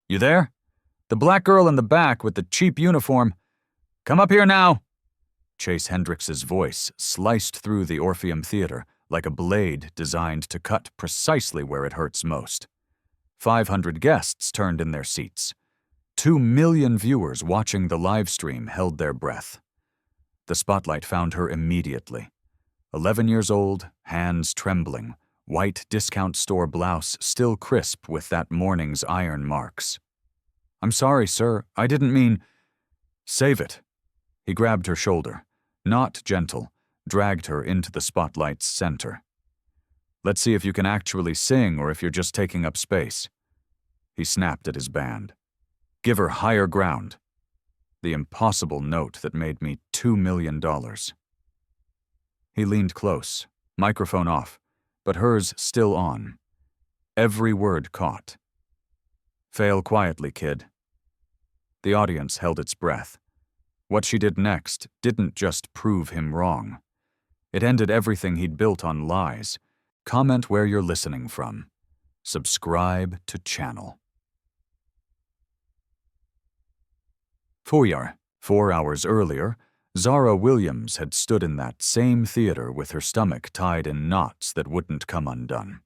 You there? The black girl in the back with the cheap uniform. Come up here now. Chase Hendricks's voice sliced through the Orpheum Theater like a blade designed to cut precisely where it hurts most. 500 guests turned in their seats. 2 million viewers watching the live stream held their breath. The spotlight found her immediately. 11 years old, hands trembling, white discount store blouse still crisp with that morning's iron marks. "I'm sorry, sir. I didn't mean—" "Save it." He grabbed her shoulder, not gentle, dragged her into the spotlight's center. "Let's see if you can actually sing or if you're just taking up space." He snapped at his band. "Give her higher ground." The impossible note that made me $2 million. He leaned close, microphone off, but hers still on. Every word caught. "Fail quietly, kid." The audience held its breath. What she did next didn't just prove him wrong. It ended everything he'd built on lies. Comment where you're listening from. Subscribe to channel. 4 hours earlier, Zara Williams had stood in that same theater with her stomach tied in knots that wouldn't come undone.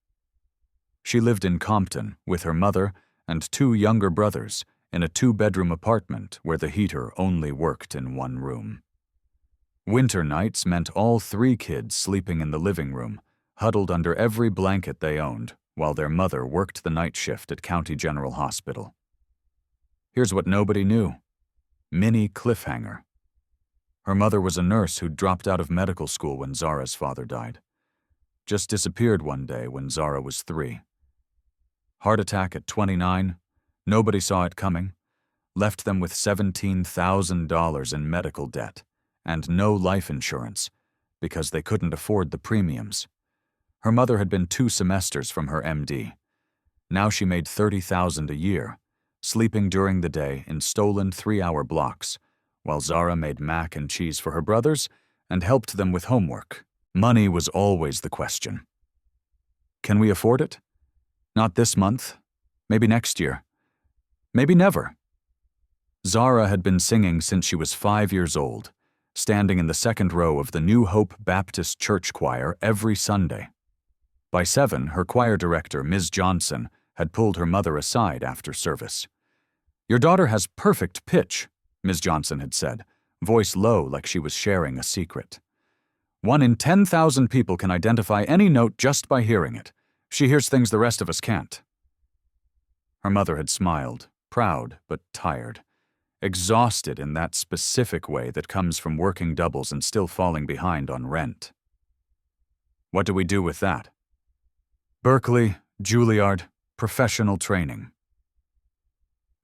She lived in Compton with her mother and 2 younger brothers in a 2-bedroom apartment where the heater only worked in one room. Winter nights meant all 3 kids sleeping in the living room, huddled under every blanket they owned, while their mother worked the night shift at County General Hospital. Here's what nobody knew. Mini cliffhanger. Her mother was a nurse who'd dropped out of medical school when Zara's father died. Just disappeared one day when Zara was 3. Heart attack at 29, nobody saw it coming, left them with $17,000 in medical debt and no life insurance because they couldn't afford the premiums. Her mother had been 2 semesters from her MD. Now she made $30,000 a year, sleeping during the day in stolen 3-hour blocks, while Zara made mac and cheese for her brothers and helped them with homework. Money was always the question. Can we afford it? Not this month. Maybe next year. Maybe never. Zara had been singing since she was 5 years old, standing in the 2nd row of the New Hope Baptist Church choir every Sunday. By 7, her choir director, Ms. Johnson, had pulled her mother aside after service. "Your daughter has perfect pitch," Ms. Johnson had said, voice low like she was sharing a secret. "1 in 10,000 people can identify any note just by hearing it. She hears things the rest of us can't." Her mother had smiled, proud but tired, exhausted in that specific way that comes from working doubles and still falling behind on rent. What do we do with that? Berkeley, Juilliard, professional training.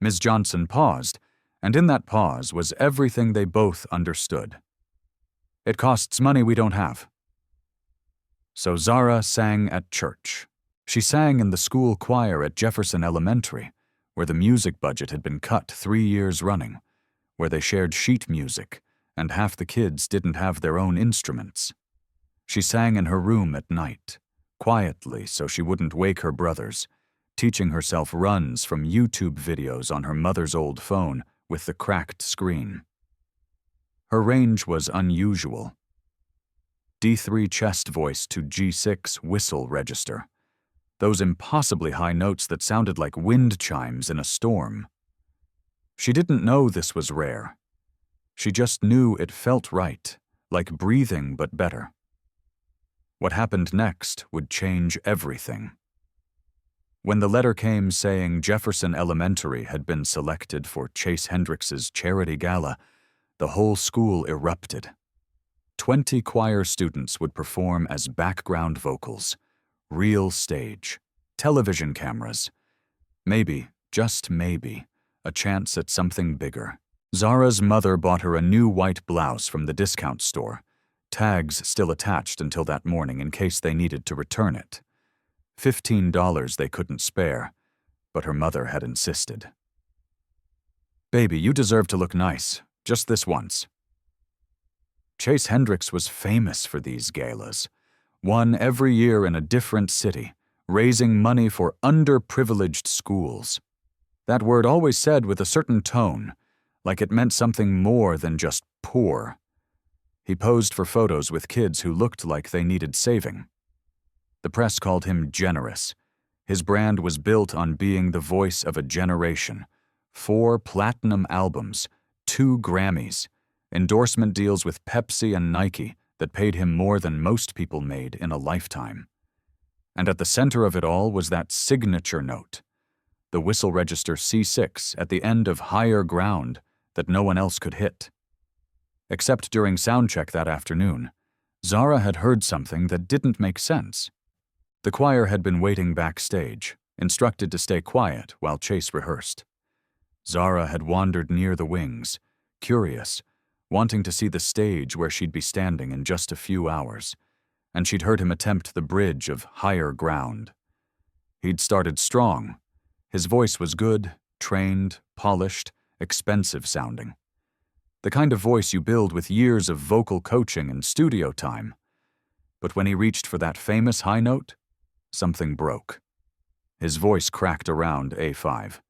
Ms. Johnson paused, and in that pause was everything they both understood. It costs money we don't have. So Zara sang at church. She sang in the school choir at Jefferson Elementary, where the music budget had been cut 3 years running, where they shared sheet music, and half the kids didn't have their own instruments. She sang in her room at night, quietly so she wouldn't wake her brothers, teaching herself runs from YouTube videos on her mother's old phone with the cracked screen. Her range was unusual. D3 chest voice to G6 whistle register. Those impossibly high notes that sounded like wind chimes in a storm. She didn't know this was rare. She just knew it felt right, like breathing but better. What happened next would change everything. When the letter came saying Jefferson Elementary had been selected for Chase Hendricks's charity gala, the whole school erupted. 20 choir students would perform as background vocals, real stage, television cameras. Maybe, just maybe, a chance at something bigger. Zara's mother bought her a new white blouse from the discount store, tags still attached until that morning in case they needed to return it. $15 they couldn't spare, but her mother had insisted. "Baby, you deserve to look nice, just this once." Chase Hendricks was famous for these galas, one every year in a different city, raising money for underprivileged schools. That word always said with a certain tone, like it meant something more than just poor. He posed for photos with kids who looked like they needed saving. The press called him generous. His brand was built on being the voice of a generation. 4 platinum albums, 2 Grammys, endorsement deals with Pepsi and Nike that paid him more than most people made in a lifetime. And at the center of it all was that signature note, the whistle register C6 at the end of Higher Ground that no one else could hit. Except during soundcheck that afternoon, Zara had heard something that didn't make sense. The choir had been waiting backstage, instructed to stay quiet while Chase rehearsed. Zara had wandered near the wings, curious, wanting to see the stage where she'd be standing in just a few hours, and she'd heard him attempt the bridge of Higher Ground. He'd started strong. His voice was good, trained, polished, expensive sounding. The kind of voice you build with years of vocal coaching and studio time. But when he reached for that famous high note, something broke. His voice cracked around A5,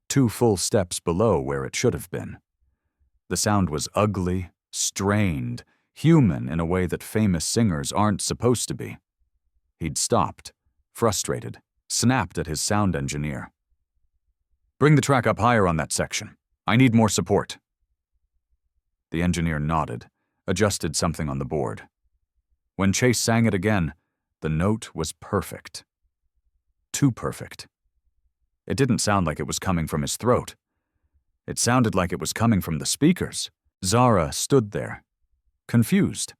2 full steps below where it should have been. The sound was ugly, strained, human in a way that famous singers aren't supposed to be. He'd stopped, frustrated, snapped at his sound engineer. "Bring the track up higher on that section. I need more support." The engineer nodded, adjusted something on the board. When Chase sang it again, the note was perfect. Too perfect. It didn't sound like it was coming from his throat. It sounded like it was coming from the speakers. Zara stood there, confused.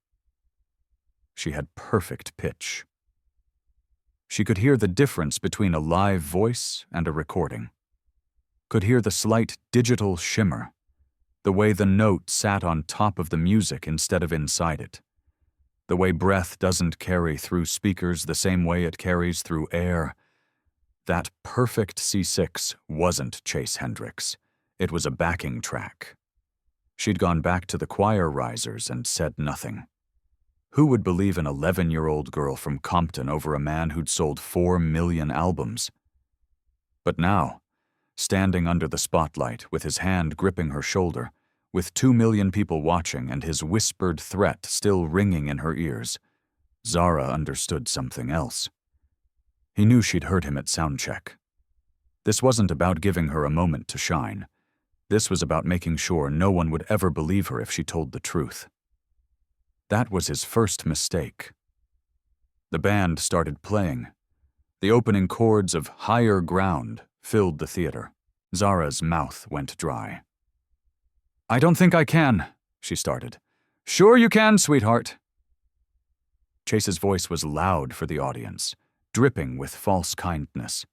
She had perfect pitch. She could hear the difference between a live voice and a recording. Could hear the slight digital shimmer, the way the note sat on top of the music instead of inside it, the way breath doesn't carry through speakers the same way it carries through air. That perfect C6 wasn't Chase Hendricks. It was a backing track. She'd gone back to the choir risers and said nothing. Who would believe an 11-year-old girl from Compton over a man who'd sold 4 million albums? But now, standing under the spotlight with his hand gripping her shoulder, with 2 million people watching and his whispered threat still ringing in her ears, Zara understood something else. He knew she'd heard him at soundcheck. This wasn't about giving her a moment to shine. This was about making sure no one would ever believe her if she told the truth. That was his first mistake. The band started playing. The opening chords of Higher Ground filled the theater. Zara's mouth went dry. "I don't think I can," she started. "Sure you can, sweetheart." Chase's voice was loud for the audience, dripping with false kindness.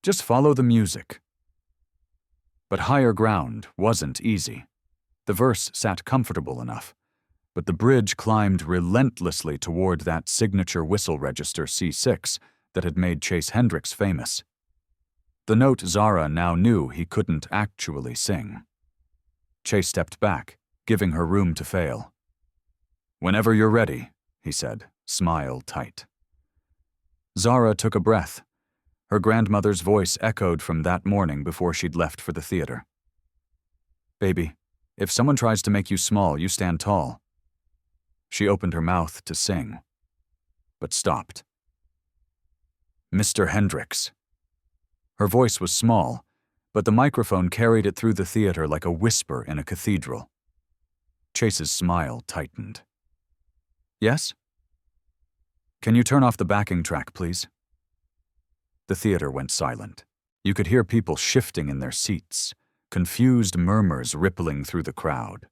"Just follow the music." But Higher Ground wasn't easy. The verse sat comfortable enough, but the bridge climbed relentlessly toward that signature whistle register C6 that had made Chase Hendricks famous. The note Zara now knew he couldn't actually sing. Chase stepped back, giving her room to fail. "Whenever you're ready," he said, smile tight. Zara took a breath. Her grandmother's voice echoed from that morning before she'd left for the theater. "Baby, if someone tries to make you small, you stand tall." She opened her mouth to sing, but stopped. "Mr. Hendricks." Her voice was small, but the microphone carried it through the theater like a whisper in a cathedral. Chase's smile tightened. "Yes?" "Can you turn off the backing track, please?" The theater went silent. You could hear people shifting in their seats, confused murmurs rippling through the crowd.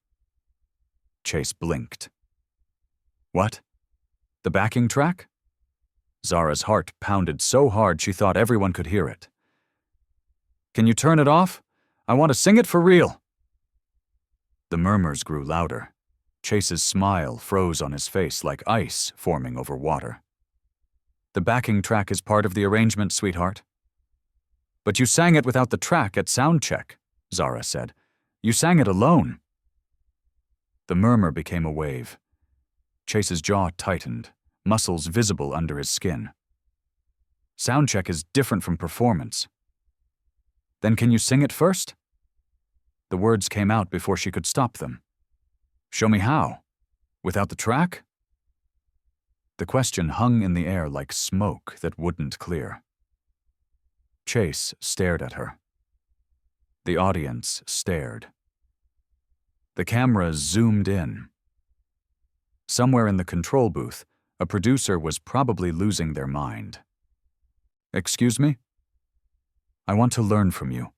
Chase blinked. "What? The backing track?" Zara's heart pounded so hard she thought everyone could hear it. "Can you turn it off? I want to sing it for real." The murmurs grew louder. Chase's smile froze on his face like ice forming over water. "The backing track is part of the arrangement, sweetheart." "But you sang it without the track at soundcheck," Zara said. "You sang it alone." The murmur became a wave. Chase's jaw tightened, muscles visible under his skin. "Soundcheck is different from performance." Then can you sing it first? The words came out before she could stop them. Show me how. Without the track? The question hung in the air like smoke that wouldn't clear. Chase stared at her. The audience stared. The camera zoomed in. Somewhere in the control booth, a producer was probably losing their mind. Excuse me? I want to learn from you,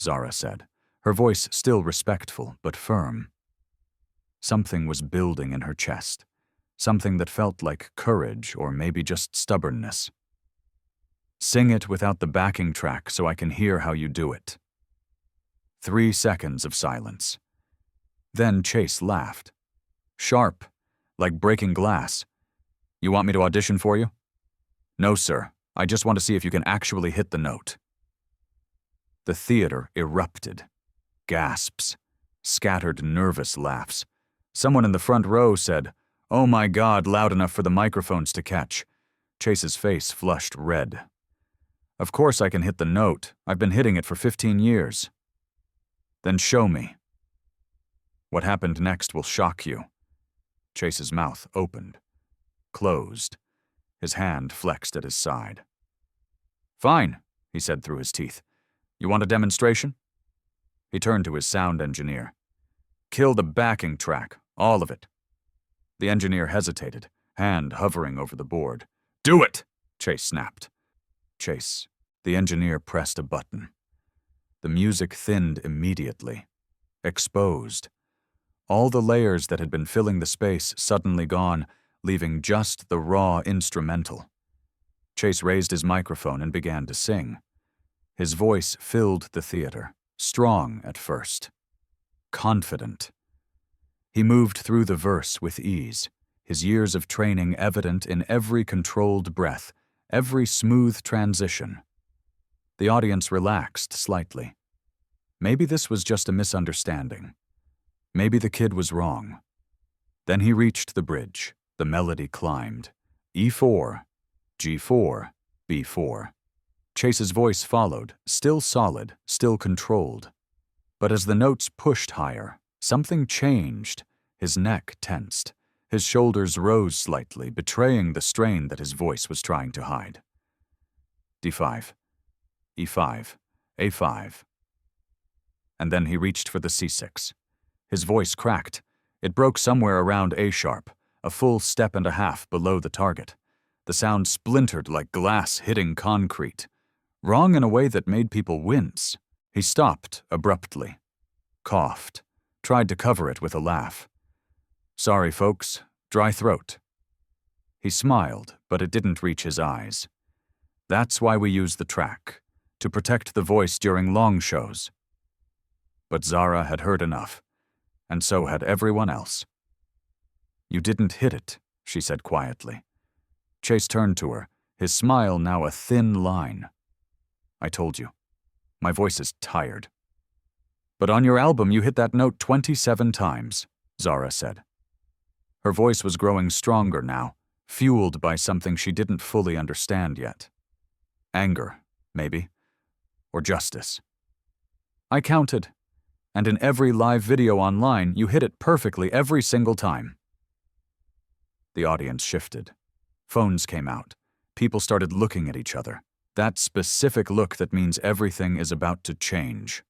Zara said, her voice still respectful but firm. Something was building in her chest, something that felt like courage or maybe just stubbornness. Sing it without the backing track so I can hear how you do it. 3 seconds of silence. Then Chase laughed. Sharp, like breaking glass. You want me to audition for you? No, sir. I just want to see if you can actually hit the note. The theater erupted. Gasps. Scattered, nervous laughs. Someone in the front row said, "Oh my God," loud enough for the microphones to catch. Chase's face flushed red. Of course I can hit the note. I've been hitting it for 15 years. Then show me. What happened next will shock you. Chase's mouth opened, closed. His hand flexed at his side. Fine, he said through his teeth. You want a demonstration? He turned to his sound engineer. Kill the backing track, all of it. The engineer hesitated, hand hovering over the board. Do it, Chase snapped. Chase. The engineer pressed a button. The music thinned immediately. Exposed. All the layers that had been filling the space suddenly gone, leaving just the raw instrumental. Chase raised his microphone and began to sing. His voice filled the theater, strong at first. Confident. He moved through the verse with ease, his years of training evident in every controlled breath, every smooth transition. The audience relaxed slightly. Maybe this was just a misunderstanding. Maybe the kid was wrong. Then he reached the bridge. The melody climbed. E4, G4, B4. Chase's voice followed, still solid, still controlled. But as the notes pushed higher, something changed. His neck tensed. His shoulders rose slightly, betraying the strain that his voice was trying to hide. D5, E5, A5. And then he reached for the C6. His voice cracked. It broke somewhere around A-sharp, a full step and a half below the target. The sound splintered like glass hitting concrete. Wrong in a way that made people wince. He stopped abruptly. Coughed. Tried to cover it with a laugh. Sorry, folks. Dry throat. He smiled, but it didn't reach his eyes. That's why we use the track, to protect the voice during long shows. But Zara had heard enough, and so had everyone else. You didn't hit it, she said quietly. Chase turned to her, his smile now a thin line. I told you. My voice is tired. But on your album you hit that note 27 times, Zara said. Her voice was growing stronger now, fueled by something she didn't fully understand yet. Anger, maybe. Or justice. I counted. And in every live video online, you hit it perfectly every single time. The audience shifted. Phones came out. People started looking at each other. That specific look that means everything is about to change.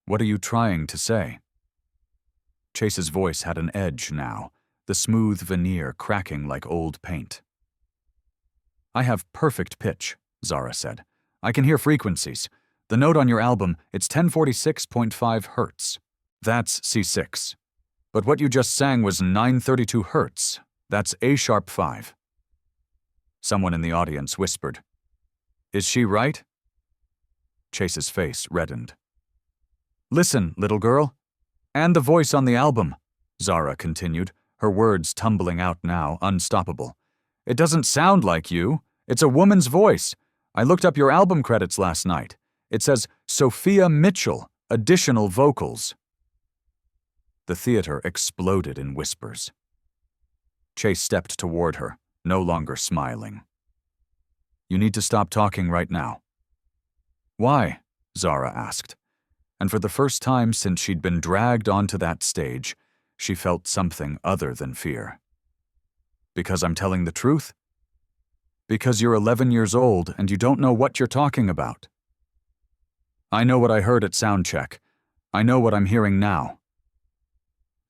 What are you trying to say? Chase's voice had an edge now, the smooth veneer cracking like old paint. I have perfect pitch, Zara said. I can hear frequencies. The note on your album, it's 1046.5 hertz. That's C6. But what you just sang was 932 hertz. That's A-sharp 5. Someone in the audience whispered, Is she right? Chase's face reddened. Listen, little girl. And the voice on the album, Zara continued, her words tumbling out now, unstoppable. It doesn't sound like you. It's a woman's voice. I looked up your album credits last night. It says Sophia Mitchell, additional vocals. The theater exploded in whispers. Chase stepped toward her, no longer smiling. You need to stop talking right now. Why? Zara asked, and for the first time since she'd been dragged onto that stage, she felt something other than fear. Because I'm telling the truth? Because you're 11 years old and you don't know what you're talking about. I know what I heard at sound check. I know what I'm hearing now.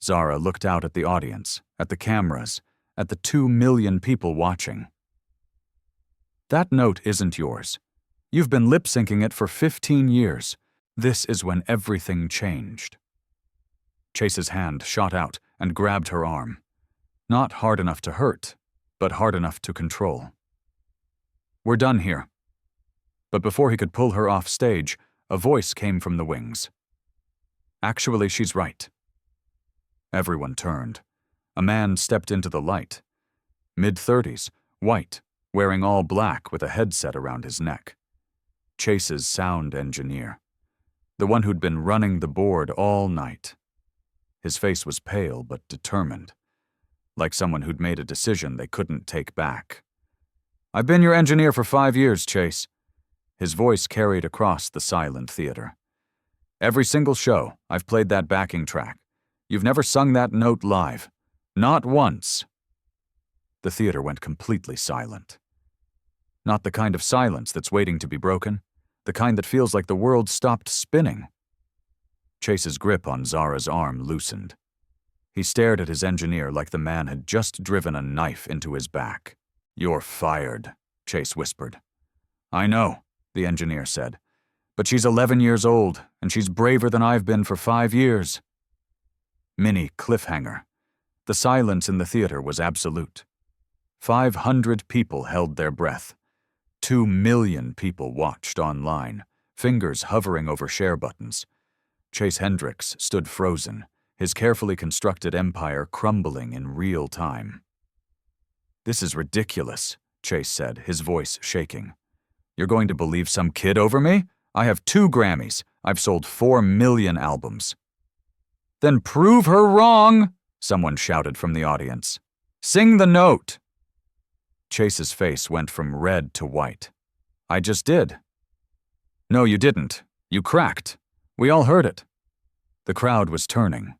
Zara looked out at the audience, at the cameras, at the 2 million people watching. That note isn't yours. You've been lip-syncing it for 15 years. This is when everything changed. Chase's hand shot out and grabbed her arm. Not hard enough to hurt, but hard enough to control. We're done here. But before he could pull her off stage, a voice came from the wings. Actually, she's right. Everyone turned. A man stepped into the light. Mid-30s, white, wearing all black with a headset around his neck. Chase's sound engineer. The one who'd been running the board all night. His face was pale but determined, like someone who'd made a decision they couldn't take back. I've been your engineer for 5 years, Chase. His voice carried across the silent theater. Every single show, I've played that backing track. You've never sung that note live. Not once. The theater went completely silent. Not the kind of silence that's waiting to be broken, the kind that feels like the world stopped spinning. Chase's grip on Zara's arm loosened. He stared at his engineer like the man had just driven a knife into his back. You're fired, Chase whispered. I know, the engineer said, but she's 11 years old, and she's braver than I've been for 5 years. Mini cliffhanger. The silence in the theater was absolute. 500 people held their breath. 2 million people watched online, fingers hovering over share buttons. Chase Hendricks stood frozen, his carefully constructed empire crumbling in real time. This is ridiculous, Chase said, his voice shaking. You're going to believe some kid over me? I have 2 Grammys. I've sold 4 million albums. Then prove her wrong, someone shouted from the audience. Sing the note. Chase's face went from red to white. I just did. No, you didn't. You cracked. We all heard it. The crowd was turning.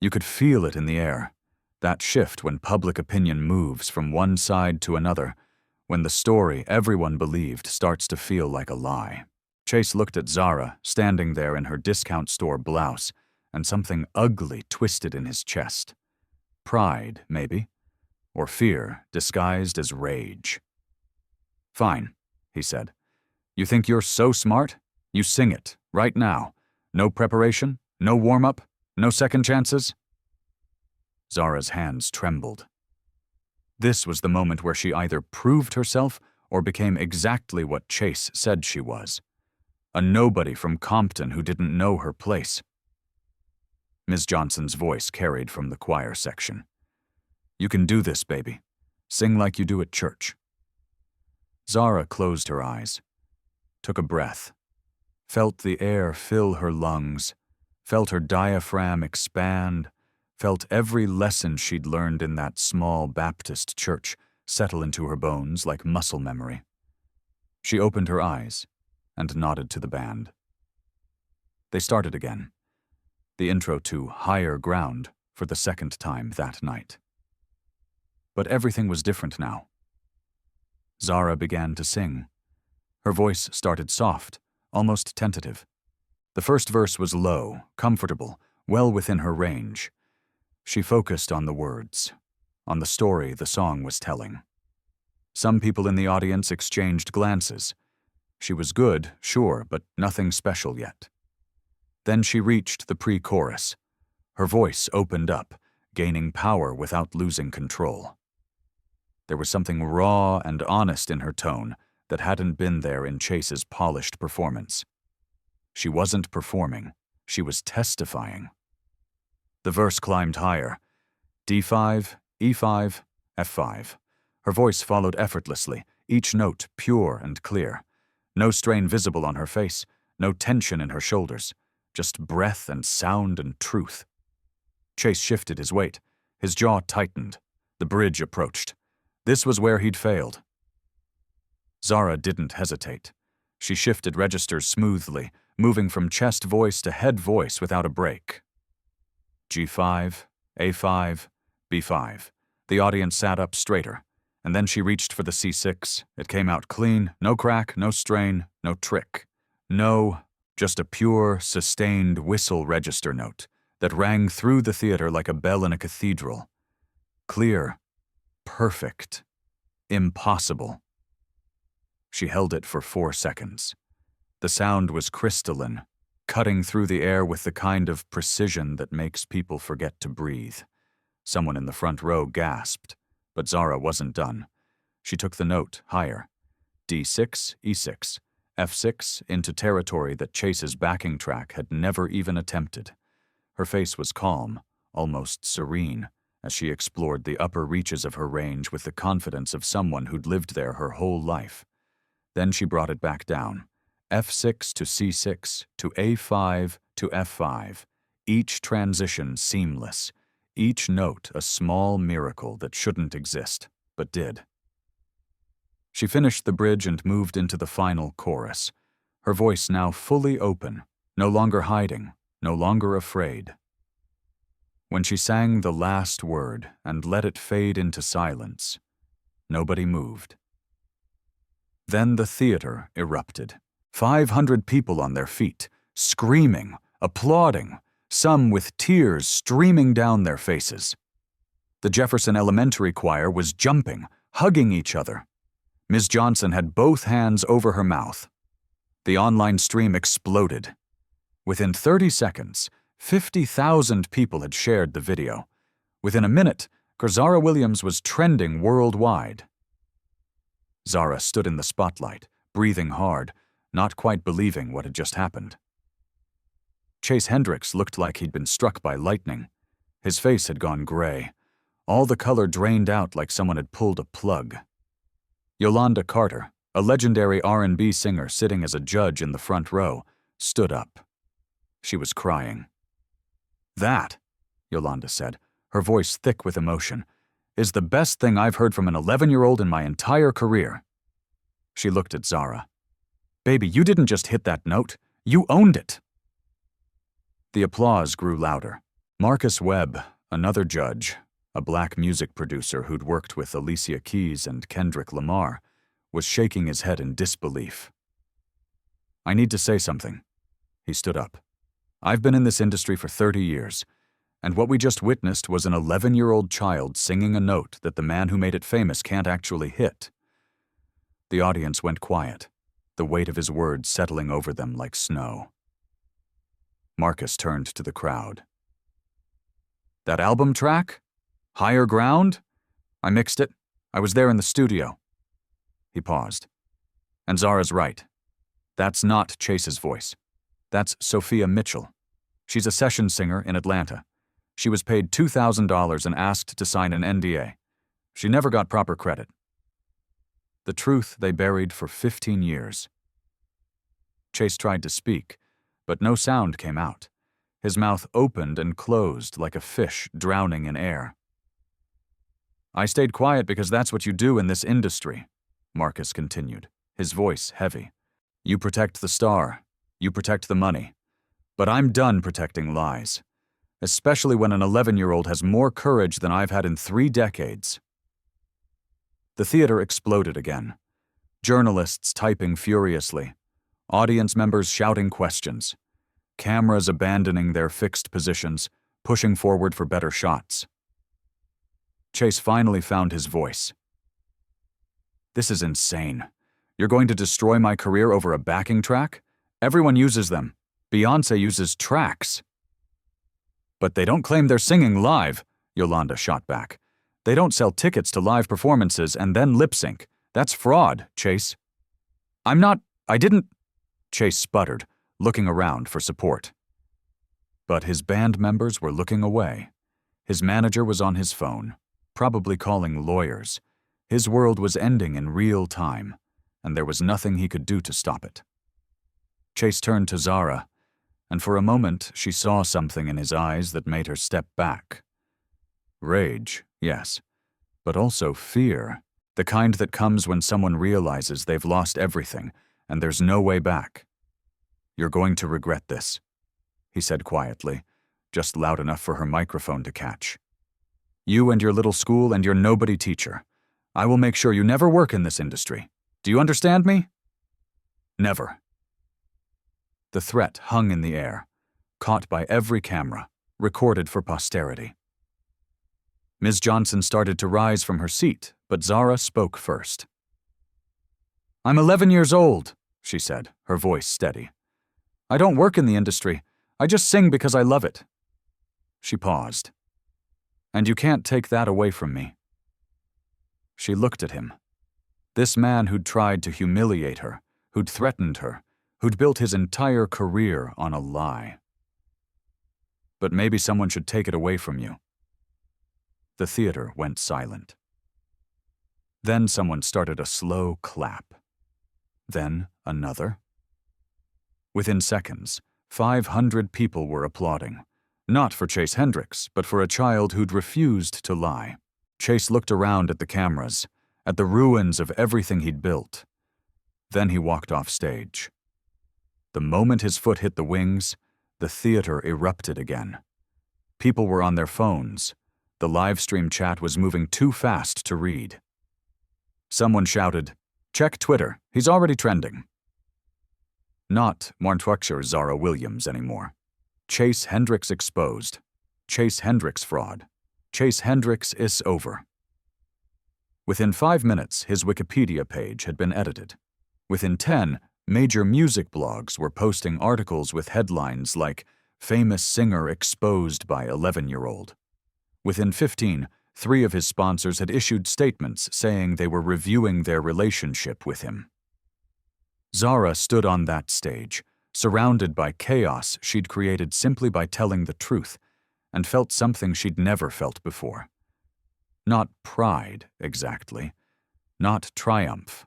You could feel it in the air, that shift when public opinion moves from one side to another, when the story everyone believed starts to feel like a lie. Chase looked at Zara, standing there in her discount store blouse, and something ugly twisted in his chest. Pride, maybe, or fear disguised as rage. Fine, he said. You think you're so smart? You sing it, right now. No preparation, no warm-up, no second chances? Zara's hands trembled. This was the moment where she either proved herself or became exactly what Chase said she was. A nobody from Compton who didn't know her place. Ms. Johnson's voice carried from the choir section. You can do this, baby. Sing like you do at church. Zara closed her eyes, took a breath, felt the air fill her lungs, felt her diaphragm expand, felt every lesson she'd learned in that small Baptist church settle into her bones like muscle memory. She opened her eyes and nodded to the band. They started again, the intro to Higher Ground for the second time that night. But everything was different now. Zara began to sing. Her voice started soft, almost tentative. The first verse was low, comfortable, well within her range. She focused on the words, on the story the song was telling. Some people in the audience exchanged glances. She was good, sure, but nothing special yet. Then she reached the pre-chorus. Her voice opened up, gaining power without losing control. There was something raw and honest in her tone that hadn't been there in Chase's polished performance. She wasn't performing, she was testifying. The verse climbed higher. D5, E5, F5. Her voice followed effortlessly, each note pure and clear. No strain visible on her face, no tension in her shoulders, just breath and sound and truth. Chase shifted his weight. His jaw tightened. The bridge approached. This was where he'd failed. Zara didn't hesitate. She shifted registers smoothly, moving from chest voice to head voice without a break. G5, A5, B5. The audience sat up straighter, and then she reached for the C6. It came out clean, no crack, no strain, no trick. No, just a pure, sustained whistle register note that rang through the theater like a bell in a cathedral. Clear, perfect, impossible. She held it for 4 seconds. The sound was crystalline, cutting through the air with the kind of precision that makes people forget to breathe. Someone in the front row gasped, but Zara wasn't done. She took the note higher. D6, E6, F6 into territory that Chase's backing track had never even attempted. Her face was calm, almost serene, as she explored the upper reaches of her range with the confidence of someone who'd lived there her whole life. Then she brought it back down. F6 to C6 to A5 to F5, each transition seamless, each note a small miracle that shouldn't exist, but did. She finished the bridge and moved into the final chorus, her voice now fully open, no longer hiding, no longer afraid. When she sang the last word and let it fade into silence, nobody moved. Then the theater erupted. 500 people on their feet, screaming, applauding, some with tears streaming down their faces. The Jefferson Elementary Choir was jumping, hugging each other. Ms. Johnson had both hands over her mouth. The online stream exploded. Within 30 seconds, 50,000 people had shared the video. Within a minute, Zara Williams was trending worldwide. Zara stood in the spotlight, breathing hard, not quite believing what had just happened. Chase Hendricks looked like he'd been struck by lightning. His face had gone gray. All the color drained out like someone had pulled a plug. Yolanda Carter, a legendary R&B singer sitting as a judge in the front row, stood up. She was crying. "That," Yolanda said, her voice thick with emotion, "is the best thing I've heard from an 11-year-old in my entire career." She looked at Zara. "Baby, you didn't just hit that note. You owned it." The applause grew louder. Marcus Webb, another judge, a black music producer who'd worked with Alicia Keys and Kendrick Lamar, was shaking his head in disbelief. "I need to say something." He stood up. "I've been in this industry for 30 years, and what we just witnessed was an 11-year-old child singing a note that the man who made it famous can't actually hit." The audience went quiet, the weight of his words settling over them like snow. Marcus turned to the crowd. "That album track? Higher Ground? I mixed it. I was there in the studio." He paused. "And Zara's right. That's not Chase's voice. That's Sophia Mitchell. She's a session singer in Atlanta. She was paid $2,000 and asked to sign an NDA. She never got proper credit." The truth they buried for 15 years. Chase tried to speak, but no sound came out. His mouth opened and closed like a fish drowning in air. "I stayed quiet because that's what you do in this industry," Marcus continued, his voice heavy. "You protect the star. You protect the money. But I'm done protecting lies, especially when an 11-year-old has more courage than I've had in 3 decades." The theater exploded again. Journalists typing furiously. Audience members shouting questions. Cameras abandoning their fixed positions, pushing forward for better shots. Chase finally found his voice. "This is insane. You're going to destroy my career over a backing track? Everyone uses them. Beyoncé uses tracks." "But they don't claim they're singing live," Yolanda shot back. "They don't sell tickets to live performances and then lip sync. That's fraud, Chase." I didn't," Chase sputtered, looking around for support. But his band members were looking away. His manager was on his phone, probably calling lawyers. His world was ending in real time, and there was nothing he could do to stop it. Chase turned to Zara, and for a moment she saw something in his eyes that made her step back. Rage, yes, but also fear, the kind that comes when someone realizes they've lost everything and there's no way back. You're going to regret this, he said quietly, just loud enough for her microphone to catch. You and your little school and your nobody teacher. I will make sure you never work in this industry. Do you understand me? Never. The threat hung in the air, caught by every camera, recorded for posterity. Ms. Johnson started to rise from her seat, but Zara spoke first. I'm 11 years old, she said, her voice steady. I don't work in the industry. I just sing because I love it. She paused. And you can't take that away from me. She looked at him. This man who'd tried to humiliate her, who'd threatened her, who'd built his entire career on a lie. But maybe someone should take it away from you. The theater went silent. Then someone started a slow clap. Then another. Within seconds, 500 people were applauding, not for Chase Hendricks, but for a child who'd refused to lie. Chase looked around at the cameras, at the ruins of everything he'd built. Then he walked off stage. The moment his foot hit the wings, the theater erupted again. People were on their phones. The live stream chat was moving too fast to read. Someone shouted, "Check Twitter, he's already trending." Not Martwuxer Zara Williams anymore. Chase Hendricks exposed. Chase Hendricks fraud. Chase Hendricks is over. Within 5 minutes, his Wikipedia page had been edited. Within 10, major music blogs were posting articles with headlines like, "Famous singer exposed by 11-year-old." Within 15, 3 of his sponsors had issued statements saying they were reviewing their relationship with him. Zara stood on that stage, surrounded by chaos she'd created simply by telling the truth, and felt something she'd never felt before. Not pride, exactly. Not triumph.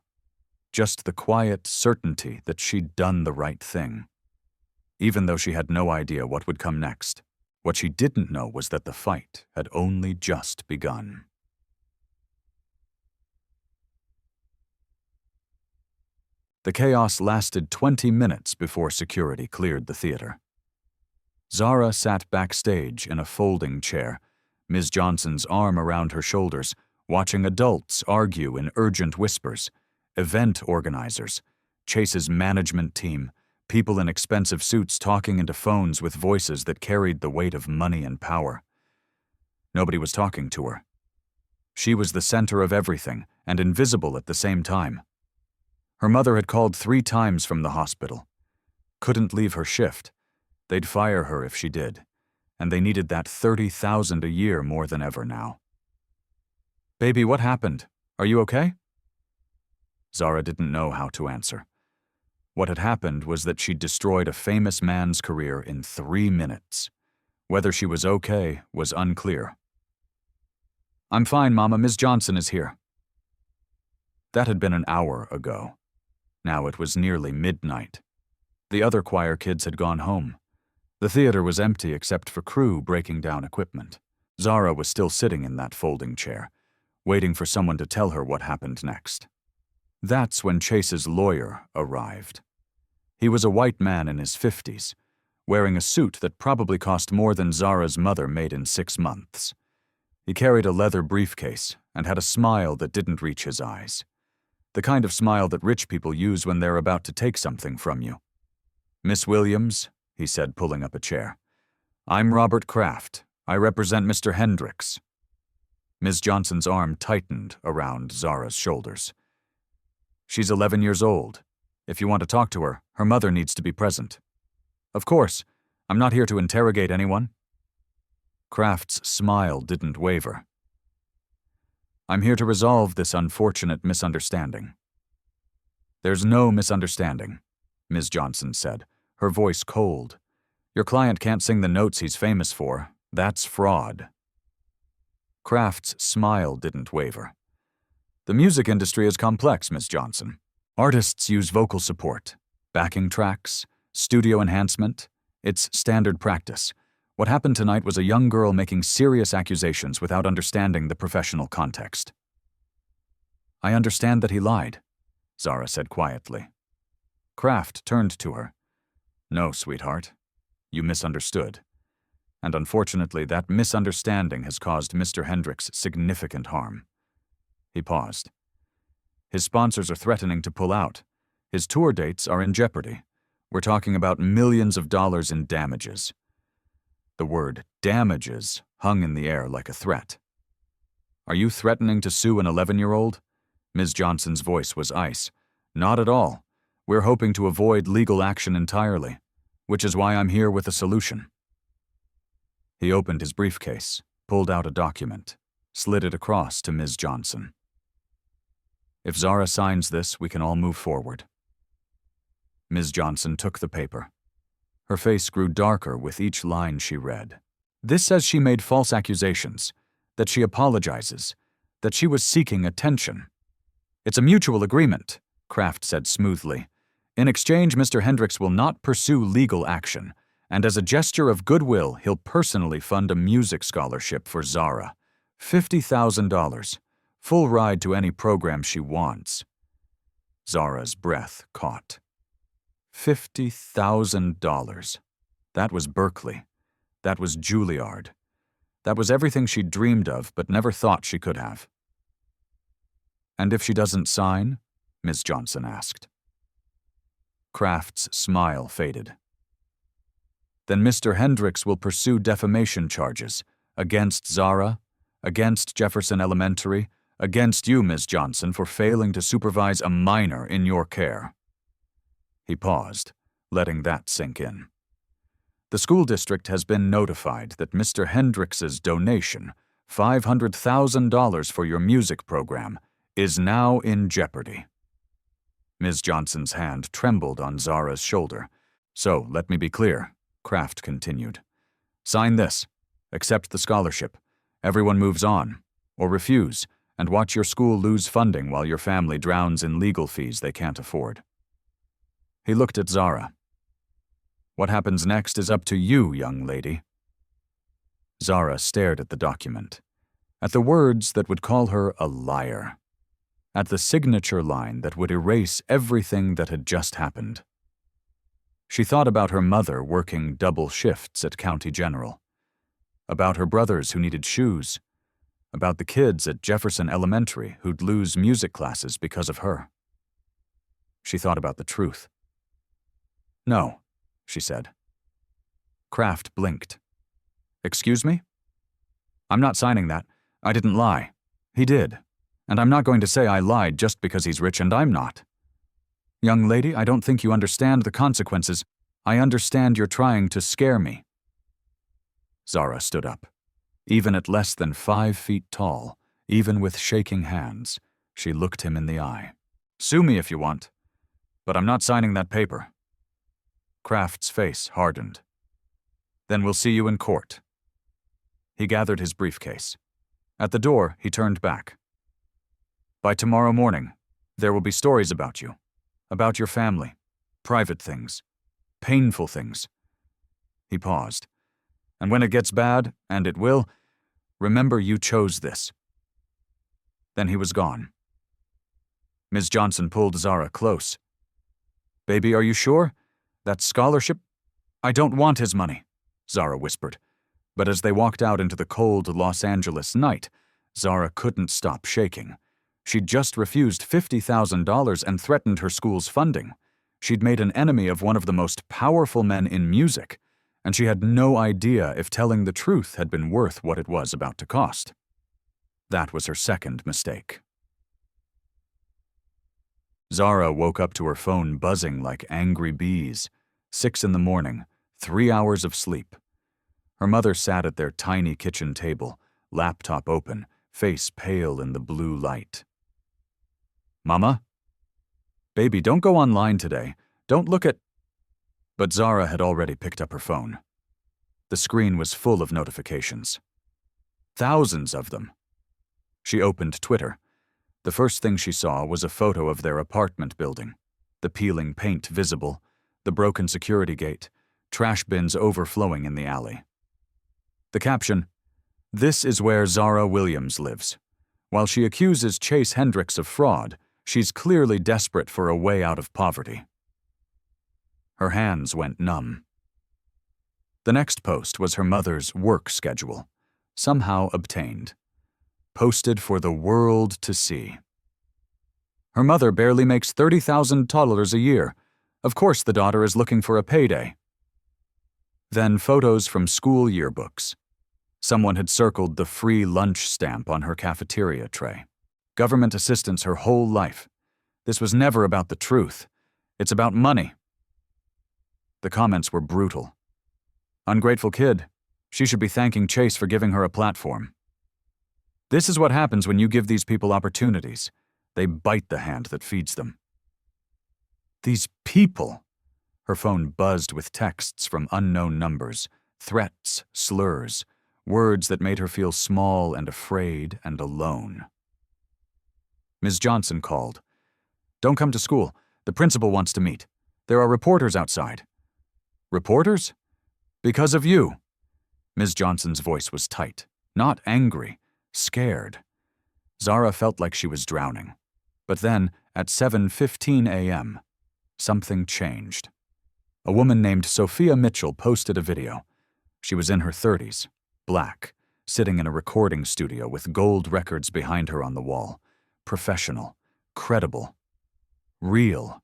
Just the quiet certainty that she'd done the right thing. Even though she had no idea what would come next, what she didn't know was that the fight had only just begun. The chaos lasted 20 minutes before security cleared the theater. Zara sat backstage in a folding chair, Ms. Johnson's arm around her shoulders, watching adults argue in urgent whispers, event organizers, Chase's management team, people in expensive suits talking into phones with voices that carried the weight of money and power. Nobody was talking to her. She was the center of everything and invisible at the same time. Her mother had called 3 times from the hospital. Couldn't leave her shift. They'd fire her if she did, and they needed that $30,000 a year more than ever now. "Baby, what happened? Are you okay?" Zara didn't know how to answer. What had happened was that she'd destroyed a famous man's career in 3 minutes. Whether she was okay was unclear. "I'm fine, Mama. Ms. Johnson is here." That had been an hour ago. Now it was nearly midnight. The other choir kids had gone home. The theater was empty except for crew breaking down equipment. Zara was still sitting in that folding chair, waiting for someone to tell her what happened next. That's when Chase's lawyer arrived. He was a white man in his 50s, wearing a suit that probably cost more than Zara's mother made in 6 months. He carried a leather briefcase and had a smile that didn't reach his eyes. The kind of smile that rich people use when they're about to take something from you. "Miss Williams," he said, pulling up a chair. "I'm Robert Kraft. I represent Mr. Hendricks." Ms. Johnson's arm tightened around Zara's shoulders. "She's 11 years old. If you want to talk to her, her mother needs to be present." "Of course. I'm not here to interrogate anyone." Kraft's smile didn't waver. "I'm here to resolve this unfortunate misunderstanding." "There's no misunderstanding," Ms. Johnson said, her voice cold. "Your client can't sing the notes he's famous for. That's fraud." Kraft's smile didn't waver. "The music industry is complex, Ms. Johnson. Artists use vocal support, backing tracks, studio enhancement. It's standard practice. What happened tonight was a young girl making serious accusations without understanding the professional context." "I understand that he lied," Zara said quietly. Kraft turned to her. "No, sweetheart. You misunderstood. And unfortunately, that misunderstanding has caused Mr. Hendricks significant harm." He paused. "His sponsors are threatening to pull out. His tour dates are in jeopardy. We're talking about millions of dollars in damages." The word damages hung in the air like a threat. "Are you threatening to sue an 11-year-old? Ms. Johnson's voice was ice. "Not at all. We're hoping to avoid legal action entirely, which is why I'm here with a solution." He opened his briefcase, pulled out a document, slid it across to Ms. Johnson. "If Zara signs this, we can all move forward." Ms. Johnson took the paper. Her face grew darker with each line she read. "This says she made false accusations, that she apologizes, that she was seeking attention." "It's a mutual agreement," Kraft said smoothly. "In exchange, Mr. Hendricks will not pursue legal action, and as a gesture of goodwill, he'll personally fund a music scholarship for Zara. $50,000. Full ride to any program she wants." Zara's breath caught. $50,000. That was Berkeley. That was Juilliard. That was everything she'd dreamed of but never thought she could have. "And if she doesn't sign?" Ms. Johnson asked. Kraft's smile faded. "Then Mr. Hendricks will pursue defamation charges against Zara, against Jefferson Elementary, against you, Ms. Johnson, for failing to supervise a minor in your care." He paused, letting that sink in. "The school district has been notified that Mr. Hendricks's donation, $500,000 for your music program, is now in jeopardy." Ms. Johnson's hand trembled on Zara's shoulder. "So, let me be clear," Kraft continued. "Sign this, accept the scholarship, everyone moves on, or refuse, and watch your school lose funding while your family drowns in legal fees they can't afford." He looked at Zara. "What happens next is up to you, young lady." Zara stared at the document, at the words that would call her a liar, at the signature line that would erase everything that had just happened. She thought about her mother working double shifts at County General, about her brothers who needed shoes, about the kids at Jefferson Elementary who'd lose music classes because of her. She thought about the truth. "No," she said. Kraft blinked. "Excuse me? I'm not signing that. I didn't lie. He did. And I'm not going to say I lied just because he's rich and I'm not. Young lady, I don't think you understand the consequences. I understand you're trying to scare me." Zara stood up. Even at less than 5 feet tall, even with shaking hands, she looked him in the eye. "Sue me if you want, but I'm not signing that paper." Kraft's face hardened. "Then we'll see you in court." He gathered his briefcase. At the door, he turned back. "By tomorrow morning, there will be stories about you, about your family, private things, painful things." He paused. "And when it gets bad, and it will, remember you chose this." Then he was gone. Ms. Johnson pulled Zara close. "Baby, are you sure? That scholarship?" "I don't want his money," Zara whispered. But as they walked out into the cold Los Angeles night, Zara couldn't stop shaking. She'd just refused $50,000 and threatened her school's funding. She'd made an enemy of one of the most powerful men in music, and she had no idea if telling the truth had been worth what it was about to cost. That was her second mistake. Zara woke up to her phone buzzing like angry bees. 6 a.m, 3 hours of sleep. Her mother sat at their tiny kitchen table, laptop open, face pale in the blue light. "Mama? Baby, don't go online today. Don't look at—" But Zara had already picked up her phone. The screen was full of notifications. Thousands of them. She opened Twitter. The first thing she saw was a photo of their apartment building, the peeling paint visible, the broken security gate, trash bins overflowing in the alley. The caption, "This is where Zara Williams lives. While she accuses Chase Hendricks of fraud, she's clearly desperate for a way out of poverty." Her hands went numb. The next post was her mother's work schedule, somehow obtained, posted for the world to see. Her mother barely makes $30,000 a year. Of course the daughter is looking for a payday. Then photos from school yearbooks. Someone had circled the free lunch stamp on her cafeteria tray. Government assistance her whole life. This was never about the truth. It's about money. The comments were brutal. Ungrateful kid. She should be thanking Chase for giving her a platform. This is what happens when you give these people opportunities. They bite the hand that feeds them. These people. Her phone buzzed with texts from unknown numbers, threats, slurs, words that made her feel small and afraid and alone. Ms. Johnson called. Don't come to school. The principal wants to meet. There are reporters outside. Reporters? Because of you. Ms. Johnson's voice was tight, not angry, scared. Zara felt like she was drowning. But then, at 7:15 a.m., something changed. A woman named Sophia Mitchell posted a video. She was in her 30s, black, sitting in a recording studio with gold records behind her on the wall. Professional, credible, real.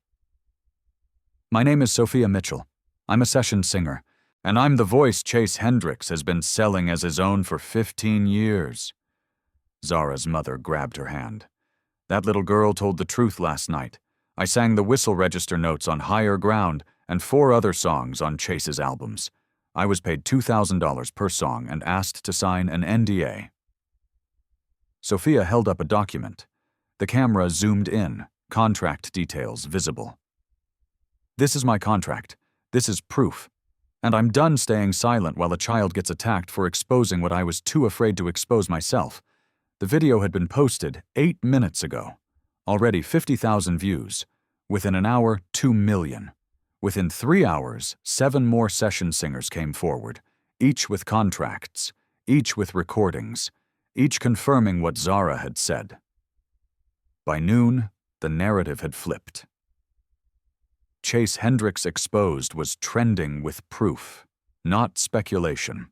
My name is Sophia Mitchell. I'm a session singer, and I'm the voice Chase Hendricks has been selling as his own for 15 years. Zara's mother grabbed her hand. That little girl told the truth last night. I sang the whistle register notes on Higher Ground and 4 other songs on Chase's albums. I was paid $2,000 per song and asked to sign an NDA. Sophia held up a document. The camera zoomed in, contract details visible. This is my contract. This is proof. And I'm done staying silent while a child gets attacked for exposing what I was too afraid to expose myself. The video had been posted 8 minutes ago. Already 50,000 views. Within an hour, 2 million. Within 3 hours, 7 more session singers came forward, each with contracts, each with recordings, each confirming what Zara had said. By noon, the narrative had flipped. Chase Hendricks Exposed was trending with proof, not speculation.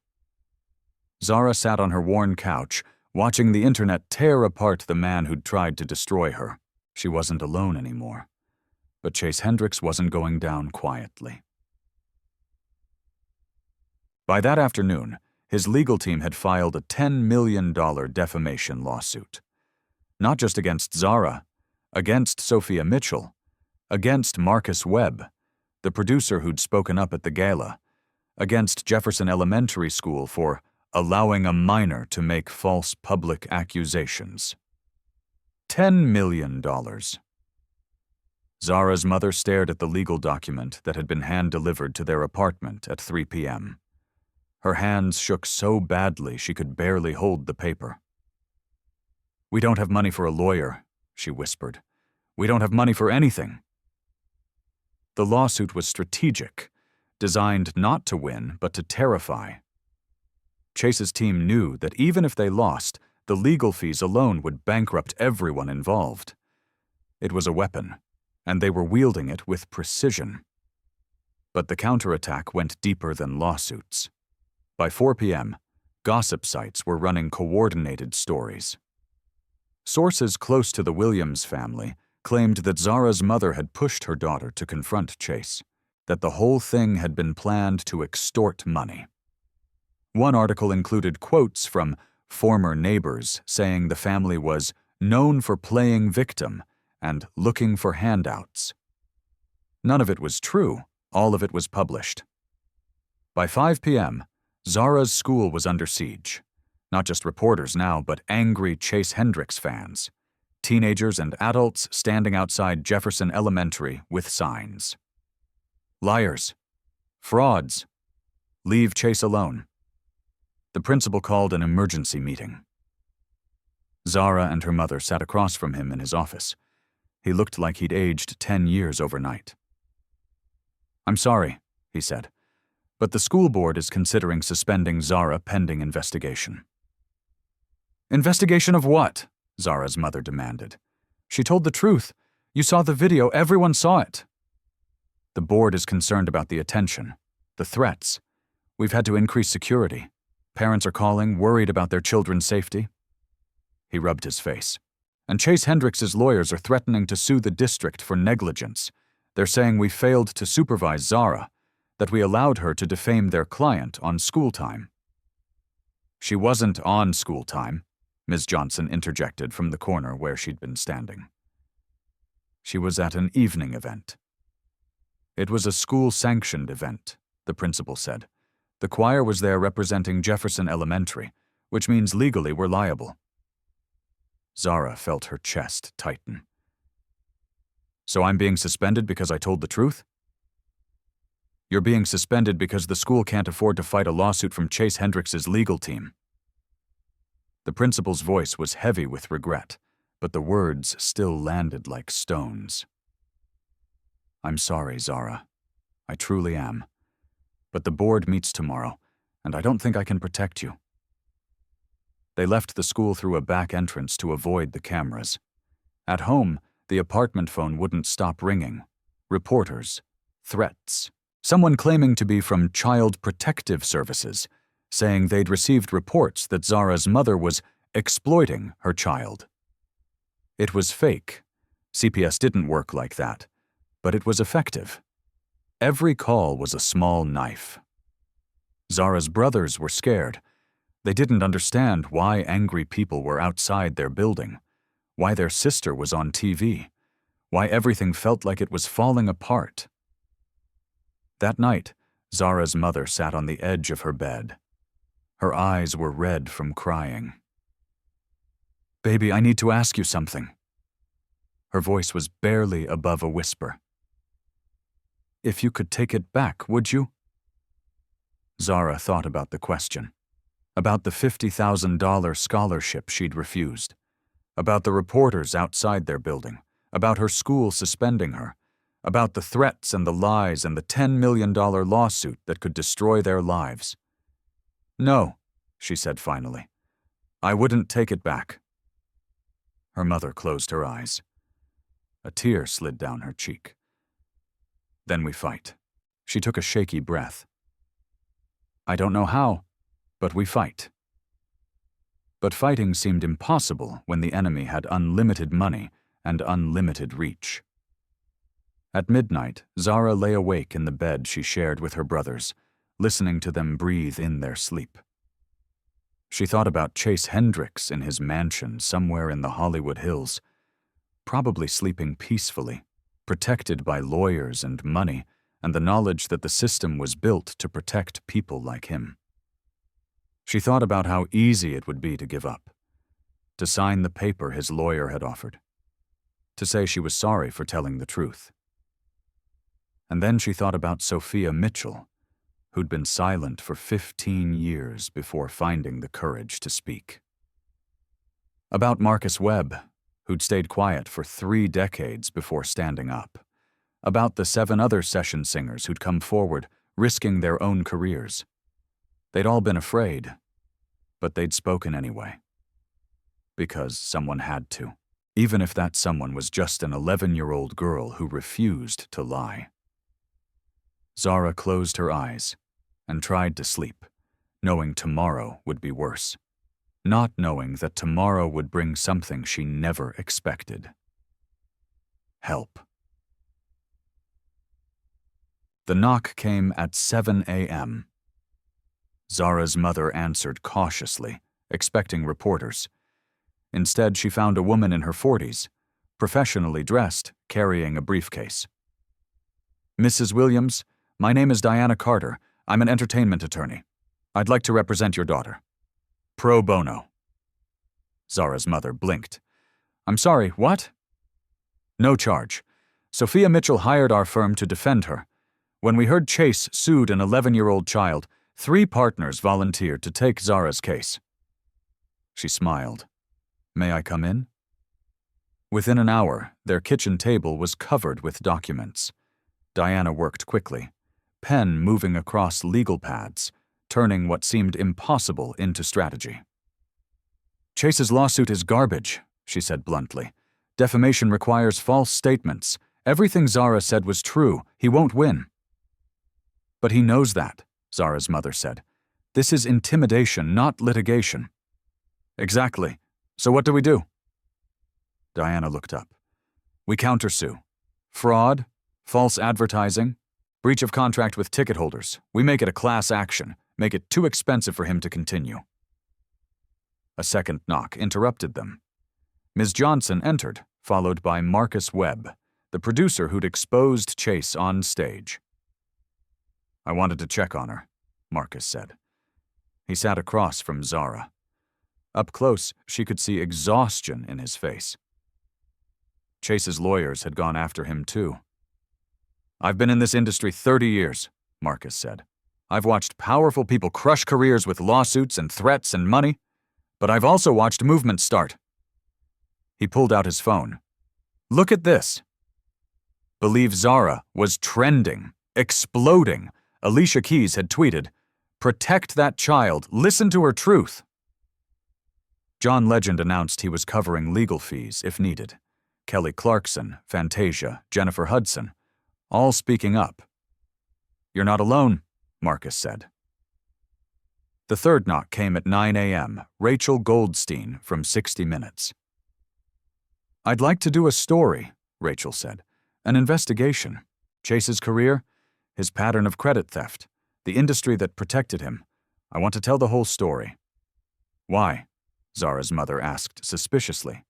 Zara sat on her worn couch, watching the internet tear apart the man who'd tried to destroy her. She wasn't alone anymore. But Chase Hendricks wasn't going down quietly. By that afternoon, his legal team had filed a $10 million defamation lawsuit. Not just against Zara, against Sophia Mitchell, against Marcus Webb, the producer who'd spoken up at the gala, against Jefferson Elementary School for allowing a minor to make false public accusations. $10 million. Zara's mother stared at the legal document that had been hand-delivered to their apartment at 3 p.m. Her hands shook so badly she could barely hold the paper. We don't have money for a lawyer, she whispered. We don't have money for anything. The lawsuit was strategic, designed not to win, but to terrify. Chase's team knew that even if they lost, the legal fees alone would bankrupt everyone involved. It was a weapon, and they were wielding it with precision. But the counterattack went deeper than lawsuits. By 4 p.m., gossip sites were running coordinated stories. Sources close to the Williams family claimed that Zara's mother had pushed her daughter to confront Chase, that the whole thing had been planned to extort money. One article included quotes from former neighbors saying the family was known for playing victim and looking for handouts. None of it was true, all of it was published. By 5 p.m., Zara's school was under siege. Not just reporters now, but angry Chase Hendricks fans. Teenagers and adults standing outside Jefferson Elementary with signs. Liars. Frauds. Leave Chase alone. The principal called an emergency meeting. Zara and her mother sat across from him in his office. He looked like he'd aged 10 years overnight. I'm sorry, he said, but the school board is considering suspending Zara pending investigation. Investigation of what? Zara's mother demanded. She told the truth. You saw the video, everyone saw it. The board is concerned about the attention, the threats. We've had to increase security. Parents are calling, worried about their children's safety." He rubbed his face. "And Chase Hendricks's lawyers are threatening to sue the district for negligence. They're saying we failed to supervise Zara, that we allowed her to defame their client on school time." "She wasn't on school time," Ms. Johnson interjected from the corner where she'd been standing. "She was at an evening event." "It was a school-sanctioned event," the principal said. "The choir was there representing Jefferson Elementary, which means legally we're liable." Zara felt her chest tighten. "So I'm being suspended because I told the truth?" "You're being suspended because the school can't afford to fight a lawsuit from Chase Hendricks's legal team." The principal's voice was heavy with regret, but the words still landed like stones. "I'm sorry, Zara. I truly am. But the board meets tomorrow, and I don't think I can protect you." They left the school through a back entrance to avoid the cameras. At home, the apartment phone wouldn't stop ringing. Reporters, threats, someone claiming to be from Child Protective Services, saying they'd received reports that Zara's mother was exploiting her child. It was fake. CPS didn't work like that, but it was effective. Every call was a small knife. Zara's brothers were scared. They didn't understand why angry people were outside their building, why their sister was on TV, why everything felt like it was falling apart. That night, Zara's mother sat on the edge of her bed. Her eyes were red from crying. "Baby, I need to ask you something." Her voice was barely above a whisper. "If you could take it back, would you?" Zara thought about the question, about the $50,000 scholarship she'd refused, about the reporters outside their building, about her school suspending her, about the threats and the lies and the $10 million lawsuit that could destroy their lives. "No," she said finally. "I wouldn't take it back." Her mother closed her eyes. A tear slid down her cheek. "Then we fight." She took a shaky breath. "I don't know how, but we fight." But fighting seemed impossible when the enemy had unlimited money and unlimited reach. At midnight, Zara lay awake in the bed she shared with her brothers, listening to them breathe in their sleep. She thought about Chase Hendricks in his mansion somewhere in the Hollywood Hills, probably sleeping peacefully, protected by lawyers and money and the knowledge that the system was built to protect people like him. She thought about how easy it would be to give up, to sign the paper his lawyer had offered, to say she was sorry for telling the truth. And then she thought about Sophia Mitchell, who'd been silent for 15 years before finding the courage to speak. About Marcus Webb, who'd stayed quiet for 3 decades before standing up. About the 7 other session singers who'd come forward, risking their own careers. They'd all been afraid, but they'd spoken anyway. Because someone had to, even if that someone was just an 11-year-old girl who refused to lie. Zara closed her eyes and tried to sleep, knowing tomorrow would be worse, not knowing that tomorrow would bring something she never expected. Help. The knock came at 7 a.m. Zara's mother answered cautiously, expecting reporters. Instead, she found a woman in her 40s, professionally dressed, carrying a briefcase. "Mrs. Williams, my name is Diana Carter. I'm an entertainment attorney. I'd like to represent your daughter. Pro bono." Zara's mother blinked. "I'm sorry, what?" "No charge. Sophia Mitchell hired our firm to defend her. When we heard Chase sued an 11-year-old child, 3 partners volunteered to take Zara's case." She smiled. "May I come in?" Within an hour, their kitchen table was covered with documents. Diana worked quickly, pen moving across legal pads, turning what seemed impossible into strategy. "Chase's lawsuit is garbage," she said bluntly. "Defamation requires false statements, Everything Zara said was true. He won't win. But he knows that, Zara's mother said. This is intimidation, not litigation. Exactly. So what do we do? Diana looked up. We countersue. Fraud, false advertising, breach of contract with ticket holders. We make it a class action, make it too expensive for him to continue. A second knock interrupted them. Ms. Johnson entered, followed by Marcus Webb, the producer who'd exposed Chase on stage. I wanted to check on her, Marcus said. He sat across from Zara. Up close, she could see exhaustion in his face. Chase's lawyers had gone after him too. I've been in this industry 30 years, Marcus said. I've watched powerful people crush careers with lawsuits and threats and money, but I've also watched movements start. He pulled out his phone. Look at this. Believe Zara was trending, exploding. Alicia Keys had tweeted, "Protect that child, listen to her truth." John Legend announced he was covering legal fees if needed. Kelly Clarkson, Fantasia, Jennifer Hudson, all speaking up. You're not alone, Marcus said. The third knock came at 9 a.m., Rachel Goldstein from 60 Minutes. I'd like to do a story, Rachel said. An investigation. Chase's career, his pattern of credit theft, the industry that protected him. I want to tell the whole story. Why? Zara's mother asked suspiciously.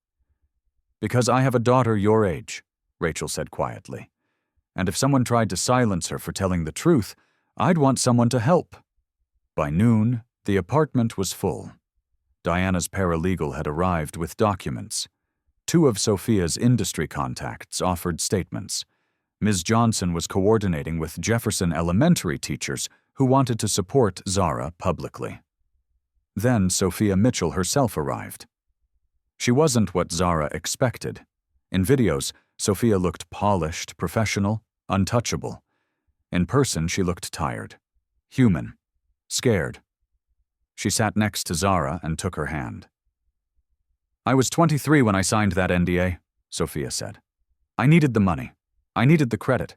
Because I have a daughter your age, Rachel said quietly. And if someone tried to silence her for telling the truth, I'd want someone to help. By noon, the apartment was full. Diana's paralegal had arrived with documents. 2 of Sophia's industry contacts offered statements. Ms. Johnson was coordinating with Jefferson Elementary teachers who wanted to support Zara publicly. Then Sophia Mitchell herself arrived. She wasn't what Zara expected. In videos, Sophia looked polished, professional, untouchable. In person, she looked tired, human, scared. She sat next to Zara and took her hand. I was 23 when I signed that NDA, Sophia said. I needed the money. I needed the credit.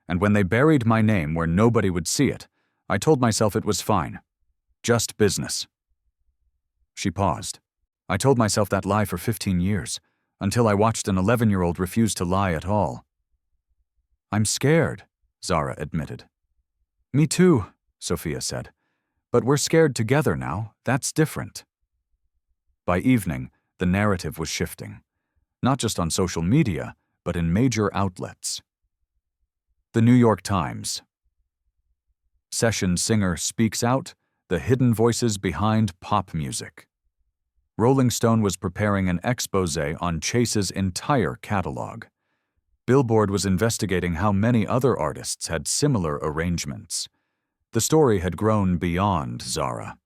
And when they buried my name where nobody would see it, I told myself it was fine. Just business. She paused. I told myself that lie for 15 years, until I watched an 11-year-old refuse to lie at all. I'm scared, Zara admitted. Me too, Sophia said. But we're scared together now. That's different. By evening, the narrative was shifting. Not just on social media, but in major outlets. The New York Times. Session singer speaks out, the hidden voices behind pop music. Rolling Stone was preparing an exposé on Chase's entire catalog. Billboard was investigating how many other artists had similar arrangements. The story had grown beyond Zara.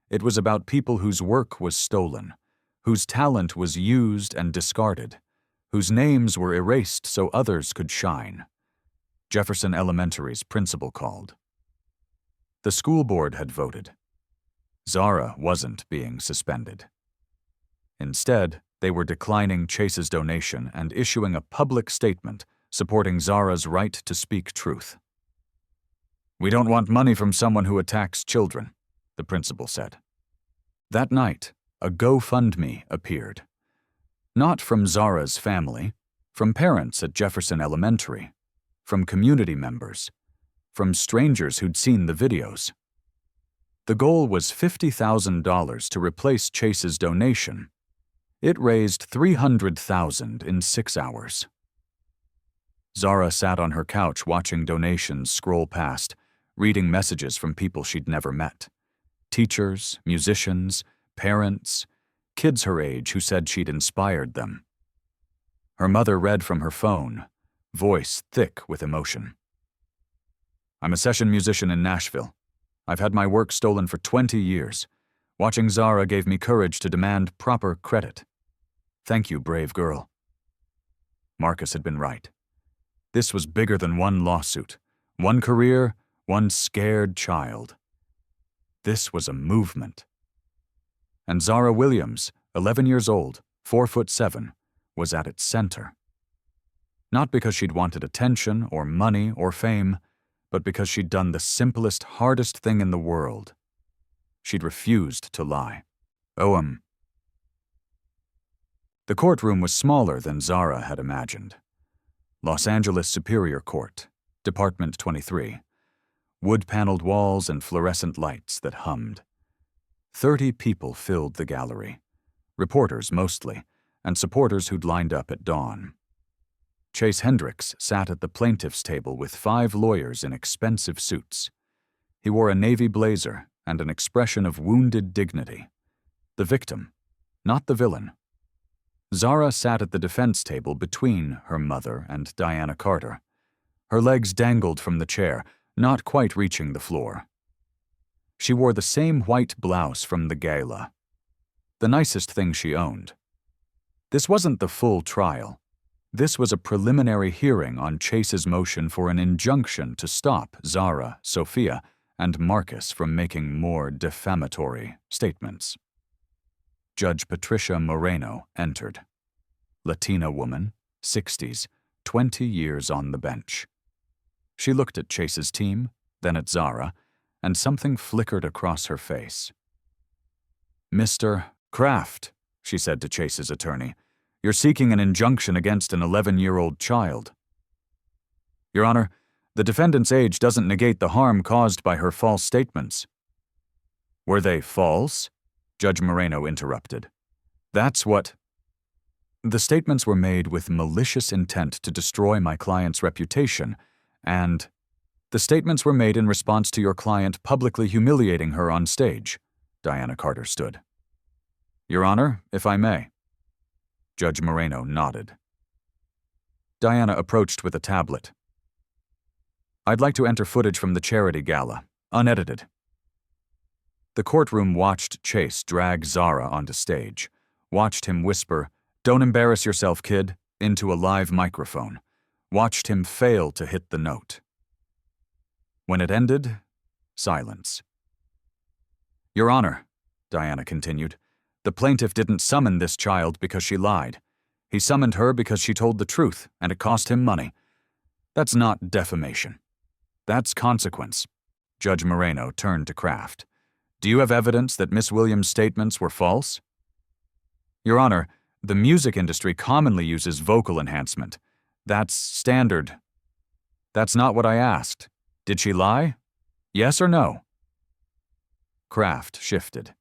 It was about people whose work was stolen, whose talent was used and discarded, whose names were erased so others could shine. Jefferson Elementary's principal called. The school board had voted. Zara wasn't being suspended. Instead, they were declining Chase's donation and issuing a public statement supporting Zara's right to speak truth. We don't want money from someone who attacks children, the principal said. That night, a GoFundMe appeared. Not from Zara's family, from parents at Jefferson Elementary, from community members, from strangers who'd seen the videos. The goal was $50,000 to replace Chase's donation. It raised $300,000 in 6 hours. Zara sat on her couch watching donations scroll past, reading messages from people she'd never met. Teachers, musicians, parents, kids her age who said she'd inspired them. Her mother read from her phone, voice thick with emotion. I'm a session musician in Nashville. I've had my work stolen for 20 years. Watching Zara gave me courage to demand proper credit. Thank you, brave girl. Marcus had been right. This was bigger than one lawsuit, one career, one scared child. This was a movement. And Zara Williams, 11 years old, 4'7", was at its center. Not because she'd wanted attention or money or fame, but because she'd done the simplest, hardest thing in the world. She'd refused to lie. The courtroom was smaller than Zara had imagined. Los Angeles Superior Court, Department 23. Wood-paneled walls and fluorescent lights that hummed. 30 people filled the gallery. Reporters mostly, and supporters who'd lined up at dawn. Chase Hendricks sat at the plaintiff's table with 5 lawyers in expensive suits. He wore a navy blazer and an expression of wounded dignity. The victim, not the villain. Zara sat at the defense table between her mother and Diana Carter. Her legs dangled from the chair, not quite reaching the floor. She wore the same white blouse from the gala, the nicest thing she owned. This wasn't the full trial. This was a preliminary hearing on Chase's motion for an injunction to stop Zara, Sophia, and Marcus from making more defamatory statements. Judge Patricia Moreno entered. Latina woman, 60s, 20 years on the bench. She looked at Chase's team, then at Zara, and something flickered across her face. "Mr. Kraft," she said to Chase's attorney, "you're seeking an injunction against an 11-year-old child." "Your Honor, the defendant's age doesn't negate the harm caused by her false statements." "Were they false?" Judge Moreno interrupted. "That's what—" "The statements were made with malicious intent to destroy my client's reputation, and the statements were made in response to your client publicly humiliating her on stage." Diana Carter stood. "Your Honor, if I may." Judge Moreno nodded. Diana approached with a tablet. "I'd like to enter footage from the charity gala, unedited." The courtroom watched Chase drag Zara onto stage, watched him whisper, "Don't embarrass yourself, kid," into a live microphone, watched him fail to hit the note. When it ended, silence. "Your Honor," Diana continued, "the plaintiff didn't summon this child because she lied. He summoned her because she told the truth, and it cost him money. That's not defamation. That's consequence." Judge Moreno turned to Kraft. "Do you have evidence that Miss Williams' statements were false?" "Your Honor, the music industry commonly uses vocal enhancement. That's standard." "That's not what I asked. Did she lie? Yes or no?" Kraft shifted.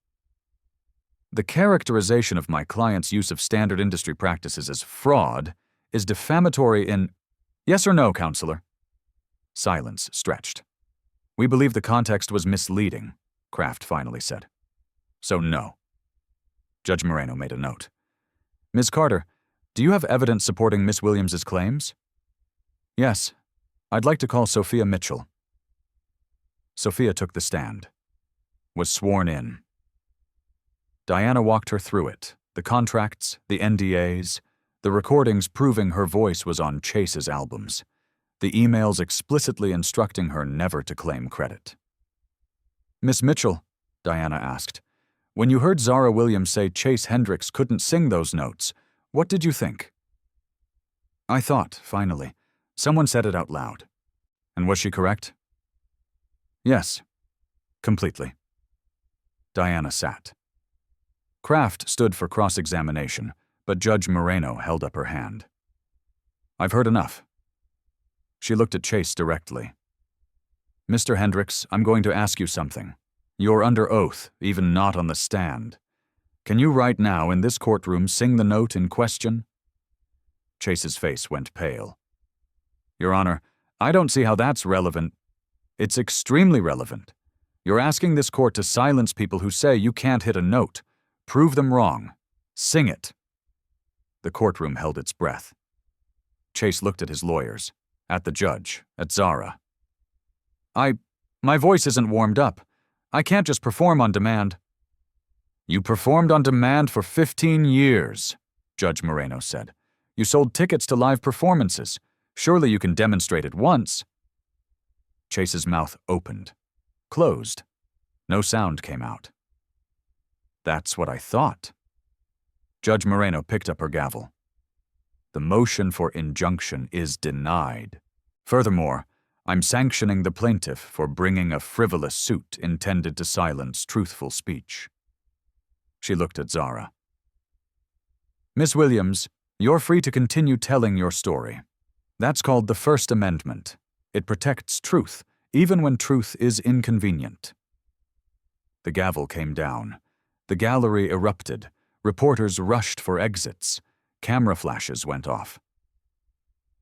"The characterization of my client's use of standard industry practices as fraud is defamatory in—" "Yes or no, Counselor?" Silence stretched. "We believe the context was misleading," Kraft finally said. "So no." Judge Moreno made a note. "Ms. Carter, do you have evidence supporting Miss Williams's claims?" "Yes. I'd like to call Sophia Mitchell." Sophia took the stand. Was sworn in. Diana walked her through it, the contracts, the NDAs, the recordings proving her voice was on Chase's albums, the emails explicitly instructing her never to claim credit. "Miss Mitchell," Diana asked, "when you heard Zara Williams say Chase Hendricks couldn't sing those notes, what did you think?" "I thought, finally, someone said it out loud." "And was she correct?" "Yes. Completely." Diana sat. Kraft stood for cross-examination, but Judge Moreno held up her hand. "I've heard enough." She looked at Chase directly. "Mr. Hendricks, I'm going to ask you something. You're under oath, even not on the stand. Can you right now in this courtroom sing the note in question?" Chase's face went pale. "Your Honor, I don't see how that's relevant." "It's extremely relevant. You're asking this court to silence people who say you can't hit a note. Prove them wrong. Sing it." The courtroom held its breath. Chase looked at his lawyers, at the judge, at Zara. My voice isn't warmed up. I can't just perform on demand." "You performed on demand for 15 years, Judge Moreno said. "You sold tickets to live performances. Surely you can demonstrate it once." Chase's mouth opened, closed. No sound came out. "That's what I thought." Judge Moreno picked up her gavel. The motion for injunction is denied. Furthermore, I'm sanctioning the plaintiff for bringing a frivolous suit intended to silence truthful speech." She looked at Zara. "Miss Williams, you're free to continue telling your story. That's called the First Amendment. It protects truth, even when truth is inconvenient." The gavel came down. The gallery erupted. Reporters rushed for exits. Camera flashes went off.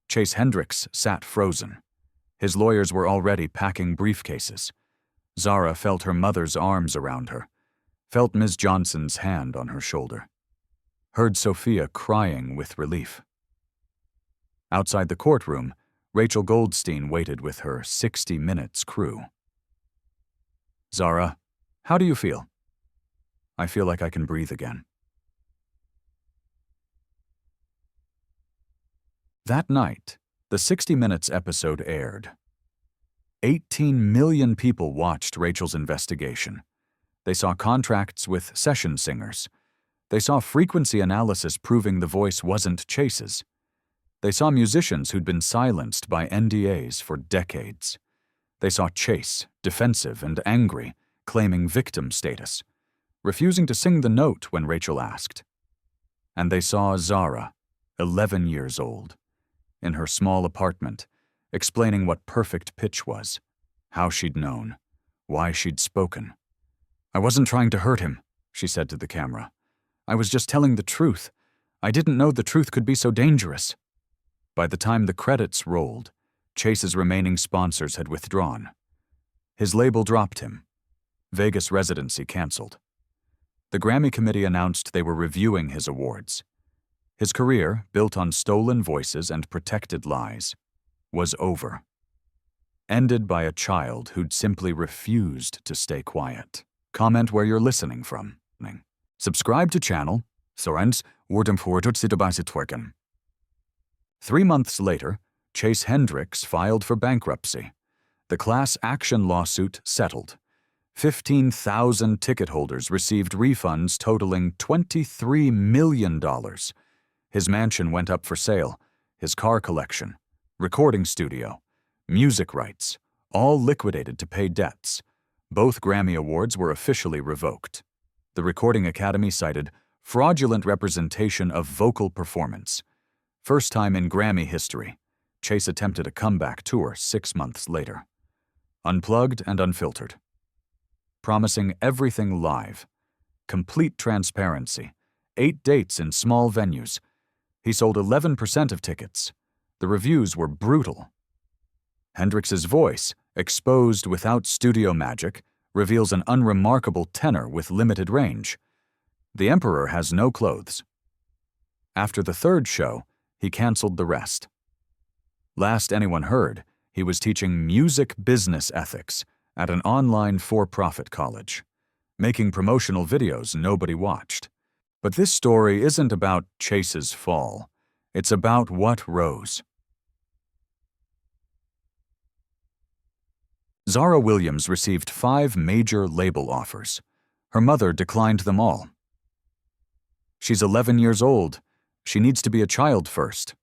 Chase Hendricks sat frozen. His lawyers were already packing briefcases. Zara felt her mother's arms around her, felt Ms. Johnson's hand on her shoulder, heard Sophia crying with relief. Outside the courtroom, Rachel Goldstein waited with her 60 Minutes crew. "Zara, how do you feel?" "I feel like I can breathe again." That night, the 60 Minutes episode aired. 18 million people watched Rachel's investigation. They saw contracts with session singers. They saw frequency analysis proving the voice wasn't Chase's. They saw musicians who'd been silenced by NDAs for decades. They saw Chase, defensive and angry, claiming victim status, refusing to sing the note when Rachel asked. And they saw Zara, 11 years old, in her small apartment, explaining what perfect pitch was, how she'd known, why she'd spoken. "I wasn't trying to hurt him," she said to the camera. "I was just telling the truth. I didn't know the truth could be so dangerous." By the time the credits rolled, Chase's remaining sponsors had withdrawn. His label dropped him. Vegas residency canceled. The Grammy committee announced they were reviewing his awards. His career, built on stolen voices and protected lies, was over. Ended by a child who'd simply refused to stay quiet. Comment where you're listening from. Subscribe to channel. Sorens worden voortgezet bij het werken. 3 months later, Chase Hendricks filed for bankruptcy. The class action lawsuit settled. 15,000 ticket holders received refunds totaling $23 million. His mansion went up for sale, his car collection, recording studio, music rights, all liquidated to pay debts. Both Grammy Awards were officially revoked. The Recording Academy cited fraudulent representation of vocal performance. First time in Grammy history, Chase attempted a comeback tour 6 months later. Unplugged and unfiltered. Promising everything live. Complete transparency. 8 dates in small venues. He sold 11% of tickets. The reviews were brutal. Hendrix's voice, exposed without studio magic, reveals an unremarkable tenor with limited range. The Emperor has no clothes. After the 3rd show, he canceled the rest. Last anyone heard, he was teaching music business ethics at an online for-profit college, making promotional videos nobody watched. But this story isn't about Chase's fall. It's about what rose. Zara Williams received 5 major label offers. Her mother declined them all. She's 11 years old. She needs to be a child first.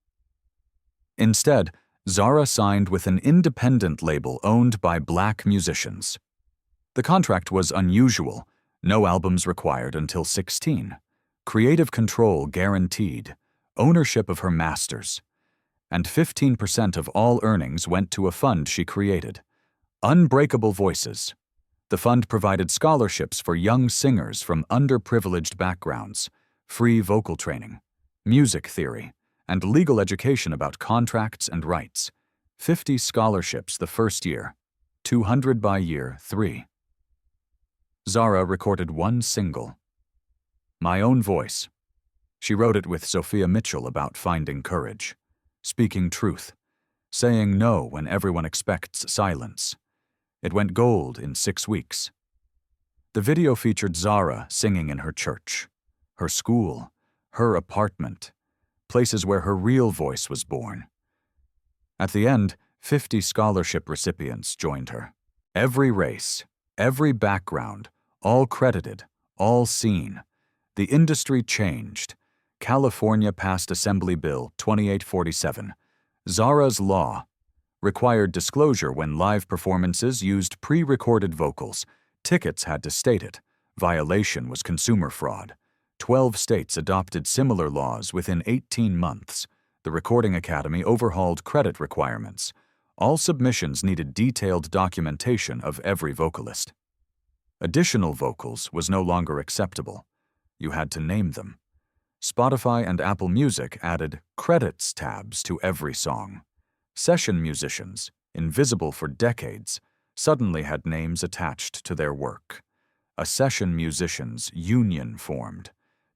Instead, Zara signed with an independent label owned by black musicians. The contract was unusual. No albums required until 16. Creative control guaranteed. Ownership of her masters. And 15% of all earnings went to a fund she created. Unbreakable Voices. The fund provided scholarships for young singers from underprivileged backgrounds, free vocal training, music theory, and legal education about contracts and rights. 50 scholarships the first year, 200 by year 3. Zara recorded 1 single, My Own Voice. She wrote it with Sophia Mitchell about finding courage, speaking truth, saying no when everyone expects silence. It went gold in 6 weeks. The video featured Zara singing in her church, her school, her apartment, places where her real voice was born. At the end, 50 scholarship recipients joined her. Every race, every background, all credited, all seen. The industry changed. California passed Assembly Bill 2847. Zara's Law required disclosure when live performances used pre-recorded vocals. Tickets had to state it. Violation was consumer fraud. 12 states adopted similar laws within 18 months. The Recording Academy overhauled credit requirements. All submissions needed detailed documentation of every vocalist. Additional vocals was no longer acceptable. You had to name them. Spotify and Apple Music added credits tabs to every song. Session musicians, invisible for decades, suddenly had names attached to their work. A session musicians' union formed.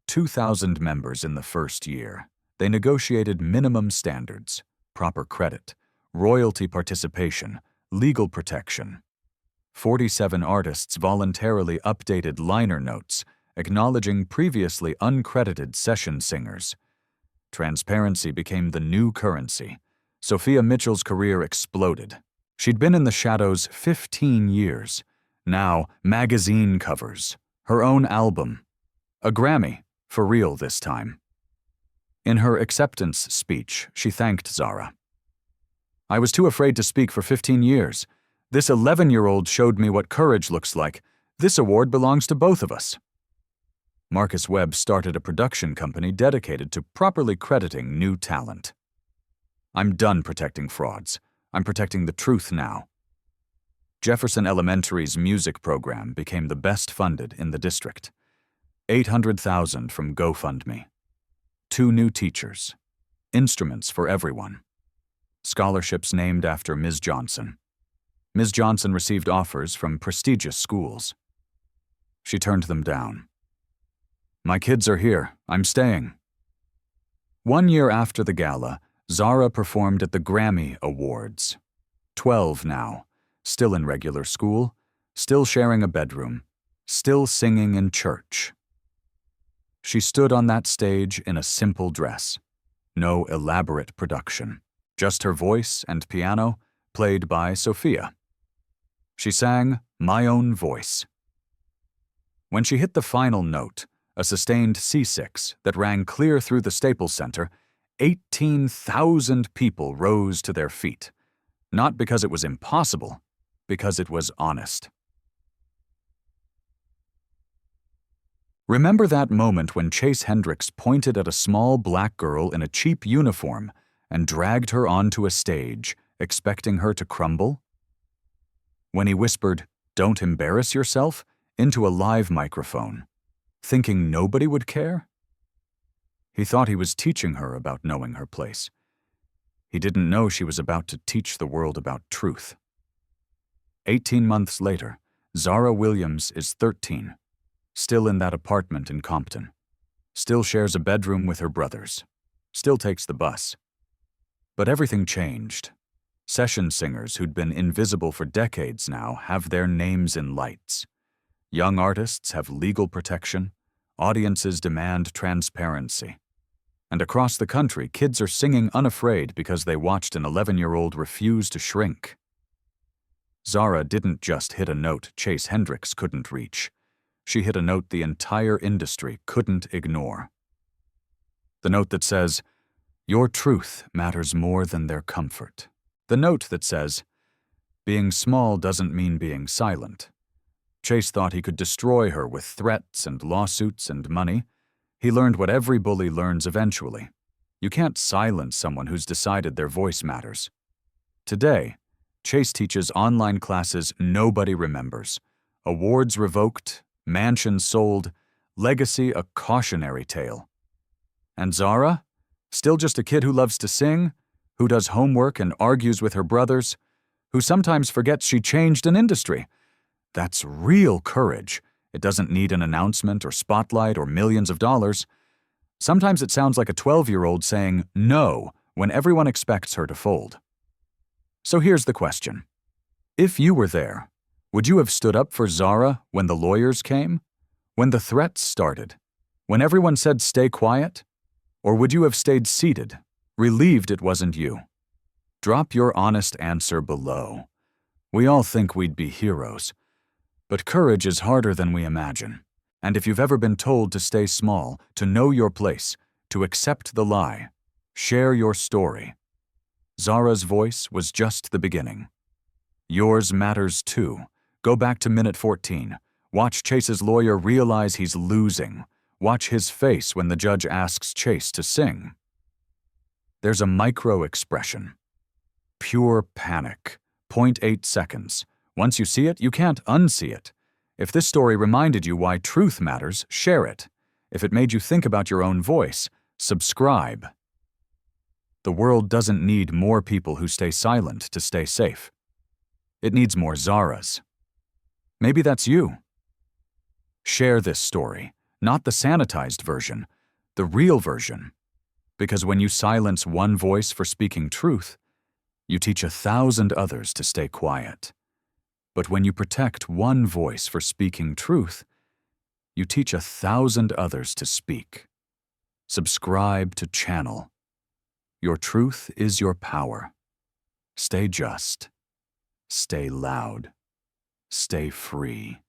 2,000 members in the first year. They negotiated minimum standards, proper credit, royalty participation, legal protection. 47 artists voluntarily updated liner notes, acknowledging previously uncredited session singers. Transparency became the new currency. Sophia Mitchell's career exploded. She'd been in the shadows 15 years. Now, magazine covers, her own album, a Grammy, for real this time. In her acceptance speech, she thanked Zara. "I was too afraid to speak for 15 years. This 11-year-old showed me what courage looks like. This award belongs to both of us." Marcus Webb started a production company dedicated to properly crediting new talent. "I'm done protecting frauds. I'm protecting the truth now." Jefferson Elementary's music program became the best funded in the district. $800,000 from GoFundMe. 2 new teachers. Instruments for everyone. Scholarships named after Ms. Johnson. Ms. Johnson received offers from prestigious schools. She turned them down. "My kids are here. I'm staying." 1 year after the gala, Zara performed at the Grammy Awards. 12 now, still in regular school, still sharing a bedroom, still singing in church. She stood on that stage in a simple dress. No elaborate production. Just her voice and piano, played by Sophia. She sang My Own Voice. When she hit the final note, a sustained C6 that rang clear through the Staples Center, 18,000 people rose to their feet. Not because it was impossible, because it was honest. Remember that moment when Chase Hendricks pointed at a small black girl in a cheap uniform and dragged her onto a stage, expecting her to crumble? When he whispered, "Don't embarrass yourself," into a live microphone, thinking nobody would care? He thought he was teaching her about knowing her place. He didn't know she was about to teach the world about truth. 18 months later, Zara Williams is 13, still in that apartment in Compton, still shares a bedroom with her brothers, still takes the bus. But everything changed. Session singers who'd been invisible for decades now have their names in lights. Young artists have legal protection. Audiences demand transparency. And across the country, kids are singing unafraid because they watched an 11-year-old refuse to shrink. Zara didn't just hit a note Chase Hendricks couldn't reach. She hit a note the entire industry couldn't ignore. The note that says, "Your truth matters more than their comfort." The note that says, "Being small doesn't mean being silent." Chase thought he could destroy her with threats and lawsuits and money. He learned what every bully learns eventually. You can't silence someone who's decided their voice matters. Today, Chase teaches online classes nobody remembers. Awards revoked, mansions sold, legacy a cautionary tale. And Zara? Still just a kid who loves to sing, who does homework and argues with her brothers, who sometimes forgets she changed an industry. That's real courage. It doesn't need an announcement or spotlight or millions of dollars. Sometimes it sounds like a 12-year-old saying no when everyone expects her to fold. So here's the question. If you were there, would you have stood up for Zara when the lawyers came? When the threats started? When everyone said stay quiet? Or would you have stayed seated, relieved it wasn't you? Drop your honest answer below. We all think we'd be heroes. But courage is harder than we imagine. And if you've ever been told to stay small, to know your place, to accept the lie. Share your story. Zara's voice was just the beginning. Yours matters too. Go back to minute 14. Watch Chase's lawyer realize he's losing. Watch his face when the judge asks Chase to sing. There's a micro-expression. Pure panic. 0.8 seconds. Once you see it, you can't unsee it. If this story reminded you why truth matters, share it. If it made you think about your own voice, subscribe. The world doesn't need more people who stay silent to stay safe. It needs more Zaras. Maybe that's you. Share this story, not the sanitized version, the real version. Because when you silence one voice for speaking truth, you teach 1,000 others to stay quiet. But when you protect one voice for speaking truth, you teach 1,000 others to speak. Subscribe to Channel. Your truth is your power. Stay just. Stay loud. Stay free.